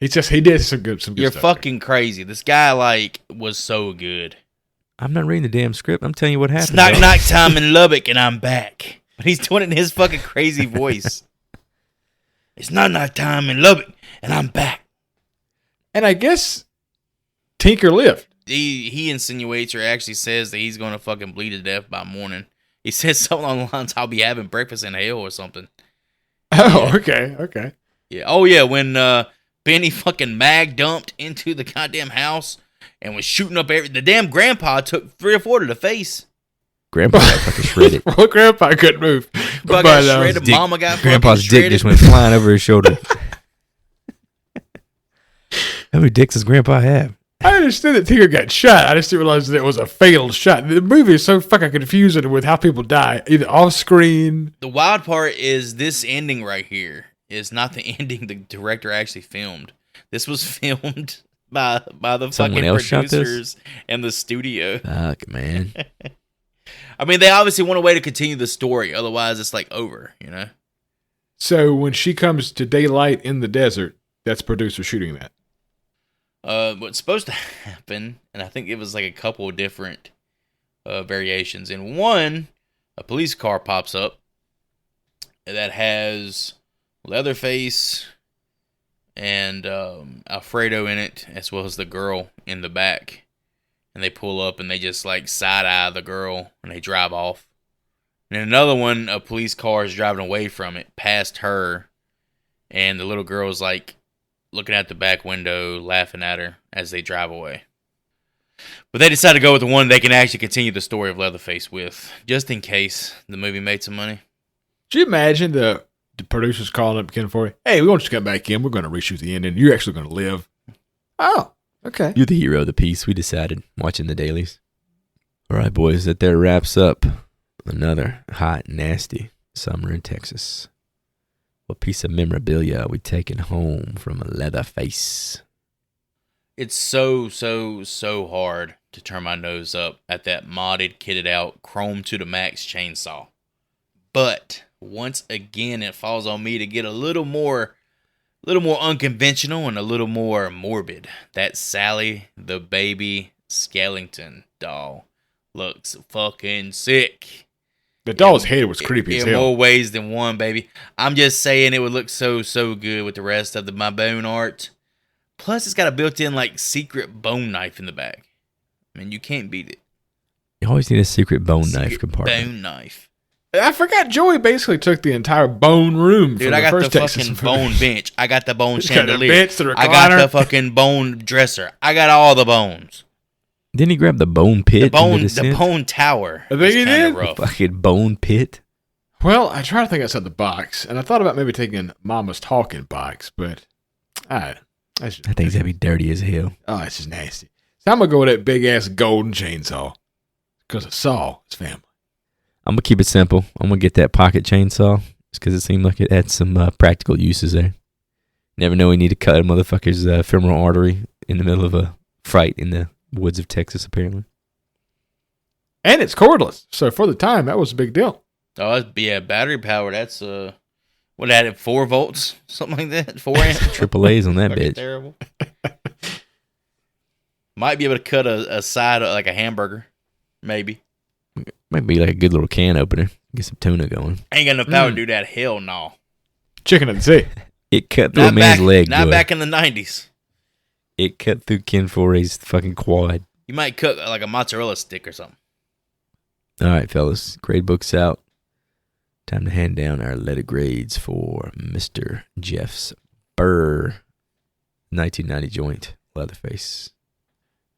He did some good You're stuff. fucking crazy. This guy was so good. I'm not reading the damn script. I'm telling you what happened. It's knock time in Lubbock and I'm back. But he's doing it in his fucking crazy voice. It's knock time in Lubbock and I'm back. And I guess Tinker lived. He insinuates or actually says that he's going to fucking bleed to death by morning. He says something along the lines, I'll be having breakfast in hell or something. Oh, yeah. Okay. Yeah. Oh, yeah. When Benny fucking mag dumped into the goddamn house and was shooting up the damn grandpa took 3 or 4 to the face. Grandpa got fucking shredded. Well, Grandpa couldn't move. But got shredded. Mama got Grandpa's fucking shredded. dick just went flying over his shoulder. How many dicks does Grandpa have? I understood that Tinker got shot. I just didn't realize that it was a failed shot. The movie is so fucking confusing with how people die, either off screen. The wild part is this ending right here is not the ending the director actually filmed. This was filmed by the Someone fucking else shot this? producers and the studio. Fuck, man. I mean, they obviously want a way to continue the story. Otherwise, it's like over, you know? So when she comes to daylight in the desert, that's producer shooting that. What's supposed to happen, and I think it was like a couple of different variations. In one, a police car pops up that has Leatherface and Alfredo in it, as well as the girl in the back. And they pull up and they just like side-eye the girl and they drive off. And in another one, a police car is driving away from it, past her, and the little girl's like looking out the back window, laughing at her as they drive away. But they decided to go with the one they can actually continue the story of Leatherface with, just in case the movie made some money. Could you imagine the producers calling up Ken Forey? Hey, we want you to come back in. We're going to reshoot the ending. You're actually going to live. Oh, okay. You're the hero of the piece, we decided, watching the dailies. All right, boys, that there wraps up another hot, nasty summer in Texas. What piece of memorabilia are we taking home from Leatherface? It's so hard to turn my nose up at that modded, kitted out, chrome to the max chainsaw. But once again, it falls on me to get a little more unconventional and a little more morbid. That Sally the Baby Skellington doll looks fucking sick. The doll's head was creepy as in hell. more ways than one, baby. I'm just saying it would look so good with the rest of my bone art. Plus, it's got a built-in like secret bone knife in the back. I mean, you can't beat it. You always need a secret bone knife compartment. Bone knife. I forgot Joey basically took the entire bone room. Dude, from I got first the Texas fucking movie. bone bench. I got the bone He's got the chandelier. bench, the I got recliner. the fucking bone dresser. I got all the bones. Didn't he grab the bone pit? The bone tower. I think he is kinda did. rough. Fucking bone pit. Well, I tried to think outside the box, and I thought about maybe taking Mama's talking box, but that's just, That thing's gotta be dirty as hell. oh, it's just nasty. So I'm gonna go with that big ass golden chainsaw because of Saul, his family. I'm gonna keep it simple. I'm gonna get that pocket chainsaw just because it seemed like it had some practical uses there. Never know we need to cut a motherfucker's femoral artery in the middle of a fight in the woods of Texas, apparently. And it's cordless, so for the time, that was a big deal. Oh, battery power. That's what added 4 volts, something like that. 4 amps. Triple A's on that Fucking bitch. terrible. Might be able to cut a side of like a hamburger, maybe. Might be like a good little can opener. Get some tuna going. Ain't got enough power to do that. Hell no. Chicken at the sea. It cut through a man's leg, Not boy. back in the 90s. It cut through Ken Forey's fucking quad. You might cook like a mozzarella stick or something. All right, fellas. Grade book's out. Time to hand down our letter grades for Mr. Jeff's Burr 1990 joint, Leatherface.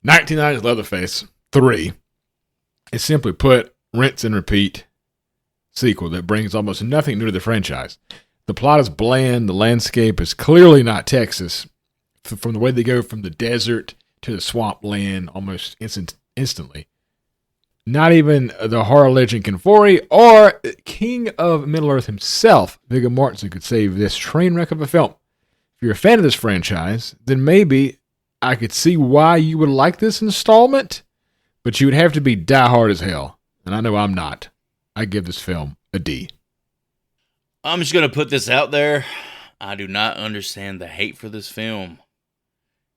1990's Leatherface 3 is simply put, rinse and repeat sequel that brings almost nothing new to the franchise. The plot is bland. The landscape is clearly not Texas. From the way they go from the desert to the swamp land almost instantly. Not even the horror legend Ken Forey or King of Middle Earth himself, Viggo Mortensen, could save this train wreck of a film. If you're a fan of this franchise, then maybe I could see why you would like this installment, but you would have to be diehard as hell. And I know I'm not. I give this film a D. I'm just going to put this out there. I do not understand the hate for this film.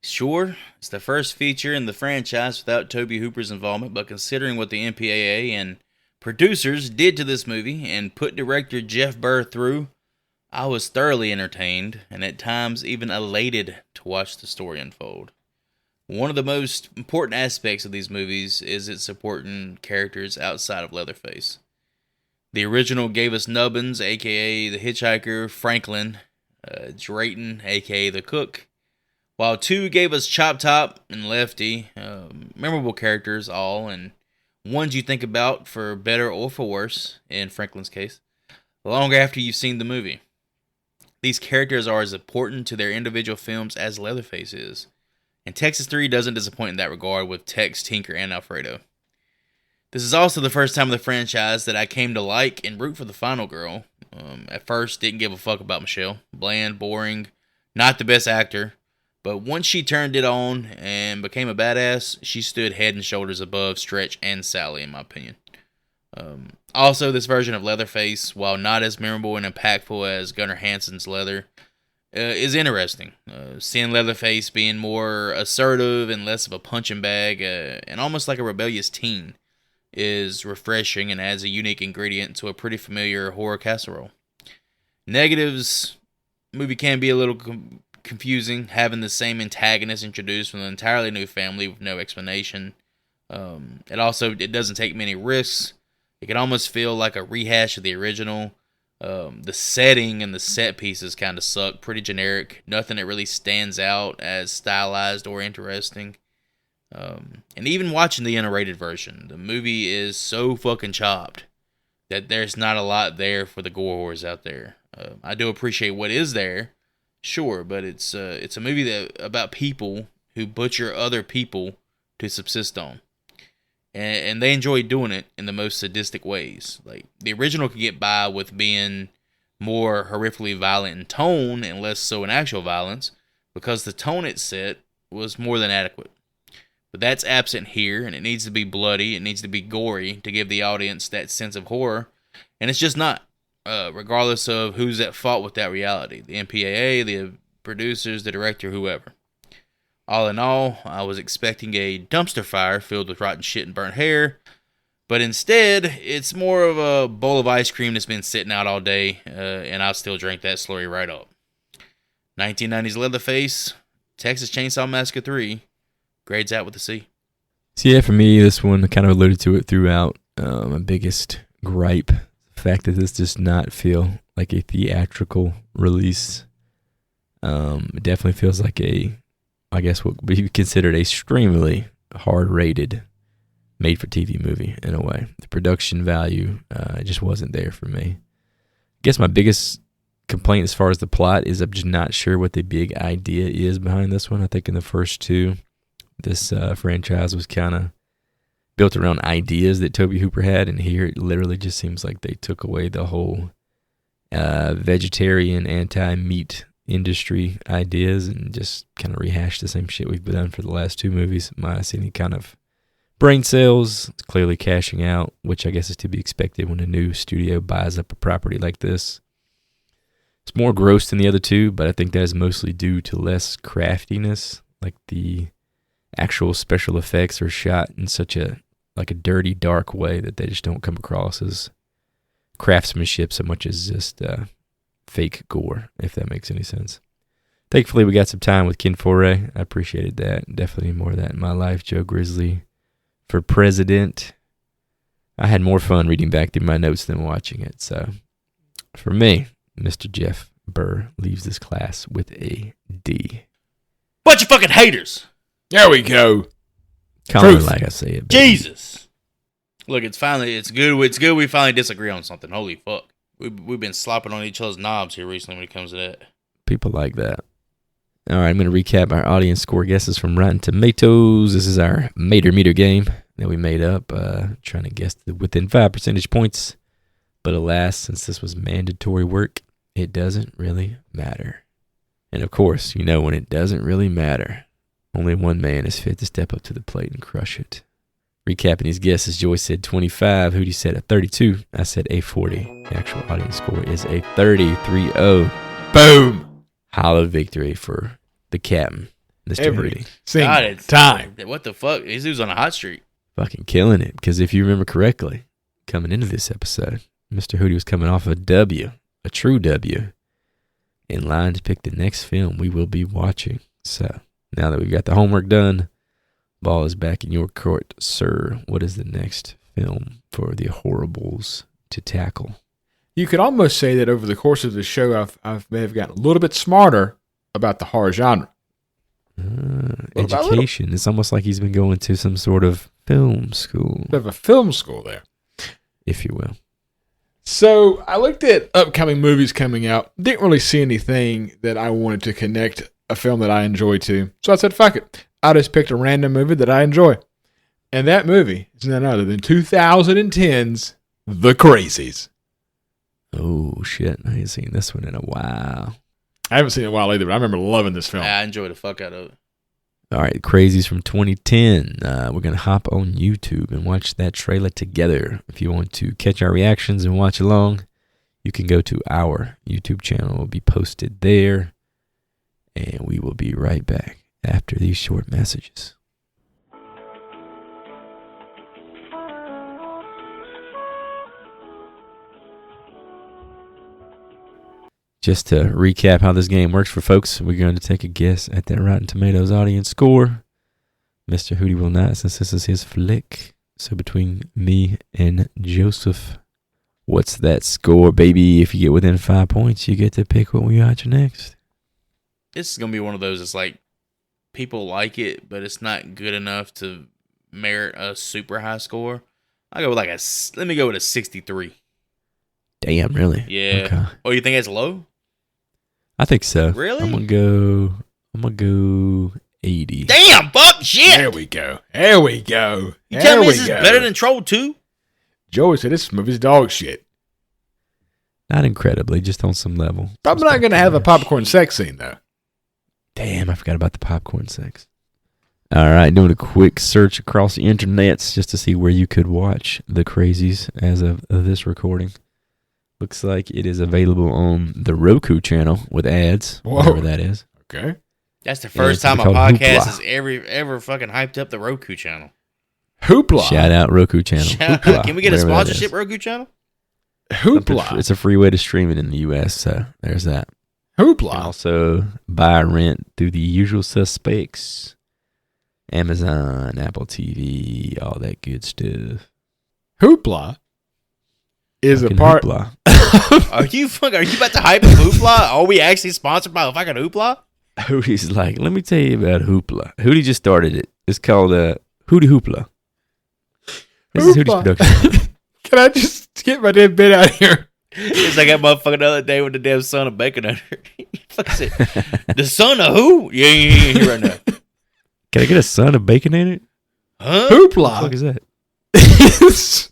Sure, it's the first feature in the franchise without Tobe Hooper's involvement, but considering what the MPAA and producers did to this movie and put director Jeff Burr through, I was thoroughly entertained and at times even elated to watch the story unfold. One of the most important aspects of these movies is its supporting characters outside of Leatherface. The original gave us Nubbins, aka the Hitchhiker, Franklin, Drayton, aka the Cook, while 2 gave us Chop Top and Lefty, memorable characters all, and ones you think about for better or for worse, in Franklin's case, long after you've seen the movie. These characters are as important to their individual films as Leatherface is, and Texas 3 doesn't disappoint in that regard with Tex, Tinker, and Alfredo. This is also the first time in the franchise that I came to like and root for the final girl. At first, didn't give a fuck about Michelle. Bland, boring, not the best actor. But once she turned it on and became a badass, she stood head and shoulders above Stretch and Sally, in my opinion. Also, this version of Leatherface, while not as memorable and impactful as Gunnar Hansen's Leather, is interesting. Seeing Leatherface being more assertive and less of a punching bag, and almost like a rebellious teen, is refreshing and adds a unique ingredient to a pretty familiar horror casserole. Negatives, movie can be a little confusing, having the same antagonist introduced from an entirely new family with no explanation. It doesn't take many risks. It can almost feel like a rehash of the original. The setting and the set pieces kind of suck, pretty generic. Nothing that really stands out as stylized or interesting. And even watching the unrated version, the movie is so fucking chopped that there's not a lot there for the gore whores out there. I do appreciate what is there, sure, but it's a movie about people who butcher other people to subsist on. And they enjoy doing it in the most sadistic ways. Like, the original could get by with being more horrifically violent in tone and less so in actual violence, because the tone it set was more than adequate. But that's absent here, and it needs to be bloody, it needs to be gory to give the audience that sense of horror, and it's just not, regardless of who's at fault with that reality. The MPAA, the producers, the director, whoever. All in all, I was expecting a dumpster fire filled with rotten shit and burnt hair, but instead, it's more of a bowl of ice cream that's been sitting out all day, and I'll still drink that slurry right up. 1990s Leatherface, Texas Chainsaw Massacre 3, grades out with a C. So yeah, for me, this one, I kind of alluded to it throughout. My biggest gripe, the fact that this does not feel like a theatrical release. It definitely feels like I guess what would be considered a extremely hard-rated made-for-TV movie in a way. The production value just wasn't there for me. I guess my biggest complaint as far as the plot is I'm just not sure what the big idea is behind this one. I think in the first 2, this franchise was kind of built around ideas that Tobe Hooper had, and here it literally just seems like they took away the whole vegetarian, anti-meat industry ideas and just kind of rehashed the same shit we've done for the last 2 movies. Minus any kind of brain cells. It's clearly cashing out, which I guess is to be expected when a new studio buys up a property like this. It's more gross than the other 2, but I think that is mostly due to less craftiness. Like, the actual special effects are shot in such a dirty, dark way that they just don't come across as craftsmanship so much as just fake gore, if that makes any sense. Thankfully, we got some time with Ken Foray. I appreciated that. Definitely need more of that in my life. Joe Grizzly for president. I had more fun reading back through my notes than watching it. So, for me, Mr. Jeff Burr leaves this class with a D. Bunch of fucking haters! There we go. Call me like I say it, baby. Jesus! Look, it's good we finally disagree on something. Holy fuck. We've been slopping on each other's knobs here recently when it comes to that. People like that. All right, I'm going to recap our audience score guesses from Rotten Tomatoes. This is our Mater Meter game that we made up, trying to guess within 5 percentage points. But alas, since this was mandatory work, it doesn't really matter. And of course, when it doesn't really matter, only one man is fit to step up to the plate and crush it. Recapping these guesses, Joyce said 25, Hootie said a 32, I said a 40. The actual audience score is a 33-0. Boom! Hollow victory for the captain, Mr. Hootie. Single time. What the fuck? This dude's on a hot streak. Fucking killing it, because if you remember correctly, coming into this episode, Mr. Hootie was coming off a W, a true W, in line to pick the next film we will be watching. So, now that we've got the homework done, Ball is back in your court, sir. What is the next film for the horribles to tackle? You could almost say that over the course of the show, I may have gotten a little bit smarter about the horror genre. Education. It's almost like he's been going to some sort of film school. Bit of a film school there, if you will. So I looked at upcoming movies coming out. Didn't really see anything that I wanted to connect a film that I enjoy to. So I said, fuck it. I just picked a random movie that I enjoy. And that movie is none other than 2010's The Crazies. Oh, shit. I ain't seen this one in a while. I haven't seen it in a while either, but I remember loving this film. I enjoy the fuck out of it. All right, Crazies from 2010. We're going to hop on YouTube and watch that trailer together. If you want to catch our reactions and watch along, you can go to our YouTube channel. It will be posted there. And we will be right back after these short messages. Just to recap how this game works for folks, we're going to take a guess at that Rotten Tomatoes audience score. Mr. Hootie will not, since this is his flick. So between me and Joseph, what's that score, baby? If you get within 5 points, you get to pick what we watch next. This is going to be one of those, it's like, people like it, but it's not good enough to merit a super high score. I'll go with let me go with a 63. Damn, really? Yeah. Okay. Oh, you think that's low? I think so. Really? I'm gonna go 80. Damn, fuck, shit! There we go. There we go. You tell me this is better than Troll 2? Joey said this movie's dog shit. Not incredibly, just on some level. Probably not going to have a popcorn sex scene, though. Damn, I forgot about the popcorn sex. All right, doing a quick search across the internets just to see where you could watch The Crazies as of this recording. Looks like it is available on the Roku channel with ads, whatever that is. Okay. That's the first time a podcast has ever fucking hyped up the Roku channel. Hoopla. Shout out Roku channel. Hoopla, can we get a sponsorship Roku channel? Hoopla. It's a free way to stream it in the U.S., so there's that. Hoopla. And also buy rent through the usual suspects. Amazon, Apple TV, all that good stuff. Hoopla is fucking a part. Hoopla. Are you about to hype Hoopla? Are we actually sponsored by a fucking Hoopla? Hootie's like, let me tell you about Hoopla. Hootie just started it. It's called Hootie Hoopla. This is Hootie's production. Can I just get my damn bit out of here? It's like that motherfucker the other day with the damn son of Baconator. Fuck is it? The son of who? Yeah, right now. Can I get a son of Baconator? Huh? Hoopla. What the fuck is that?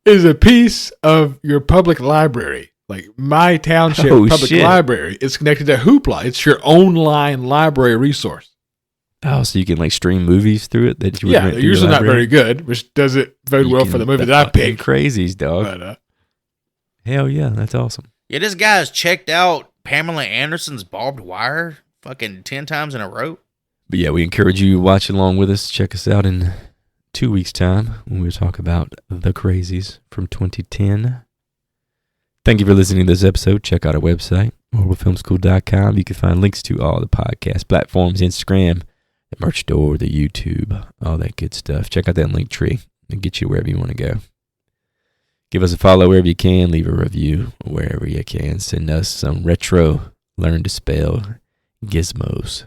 is a piece of your public library. Like my township public library is connected to Hoopla. It's your online library resource. Oh, so you can like stream movies through it that you would yeah, rent they're through usually the not very good, which doesn't bode well for the movie that I picked. Crazies, dog. But, hell yeah, that's awesome. Yeah, this guy's checked out Pamela Anderson's Barbed Wire fucking 10 times in a row. But yeah, we encourage you to watch along with us. Check us out in 2 weeks' time when we talk about The Crazies from 2010. Thank you for listening to this episode. Check out our website, horriblefilmschool.com. You can find links to all the podcast platforms, Instagram, the merch store, the YouTube, all that good stuff. Check out that link tree and get you wherever you want to go. Give us a follow wherever you can. Leave a review wherever you can. Send us some retro learn to spell gizmos.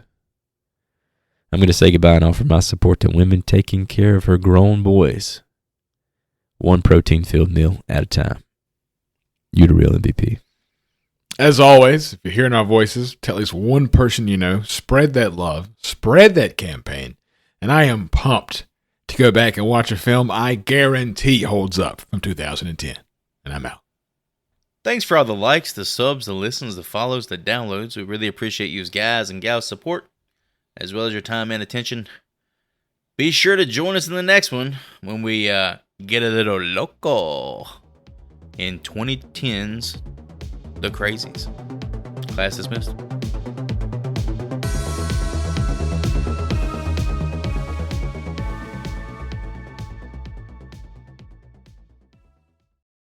I'm going to say goodbye and offer my support to women taking care of her grown boys. One protein-filled meal at a time. You the real MVP. as always, if you're hearing our voices, tell at least one person you know. Spread that love. Spread that campaign. And I am pumped to go back and watch a film I guarantee holds up from 2010. And I'm out. Thanks for all the likes, the subs, the listens, the follows, the downloads. We really appreciate you guys and gals' support, as well as your time and attention. Be sure to join us in the next one when we get a little loco in 2010's The Crazies. Class dismissed.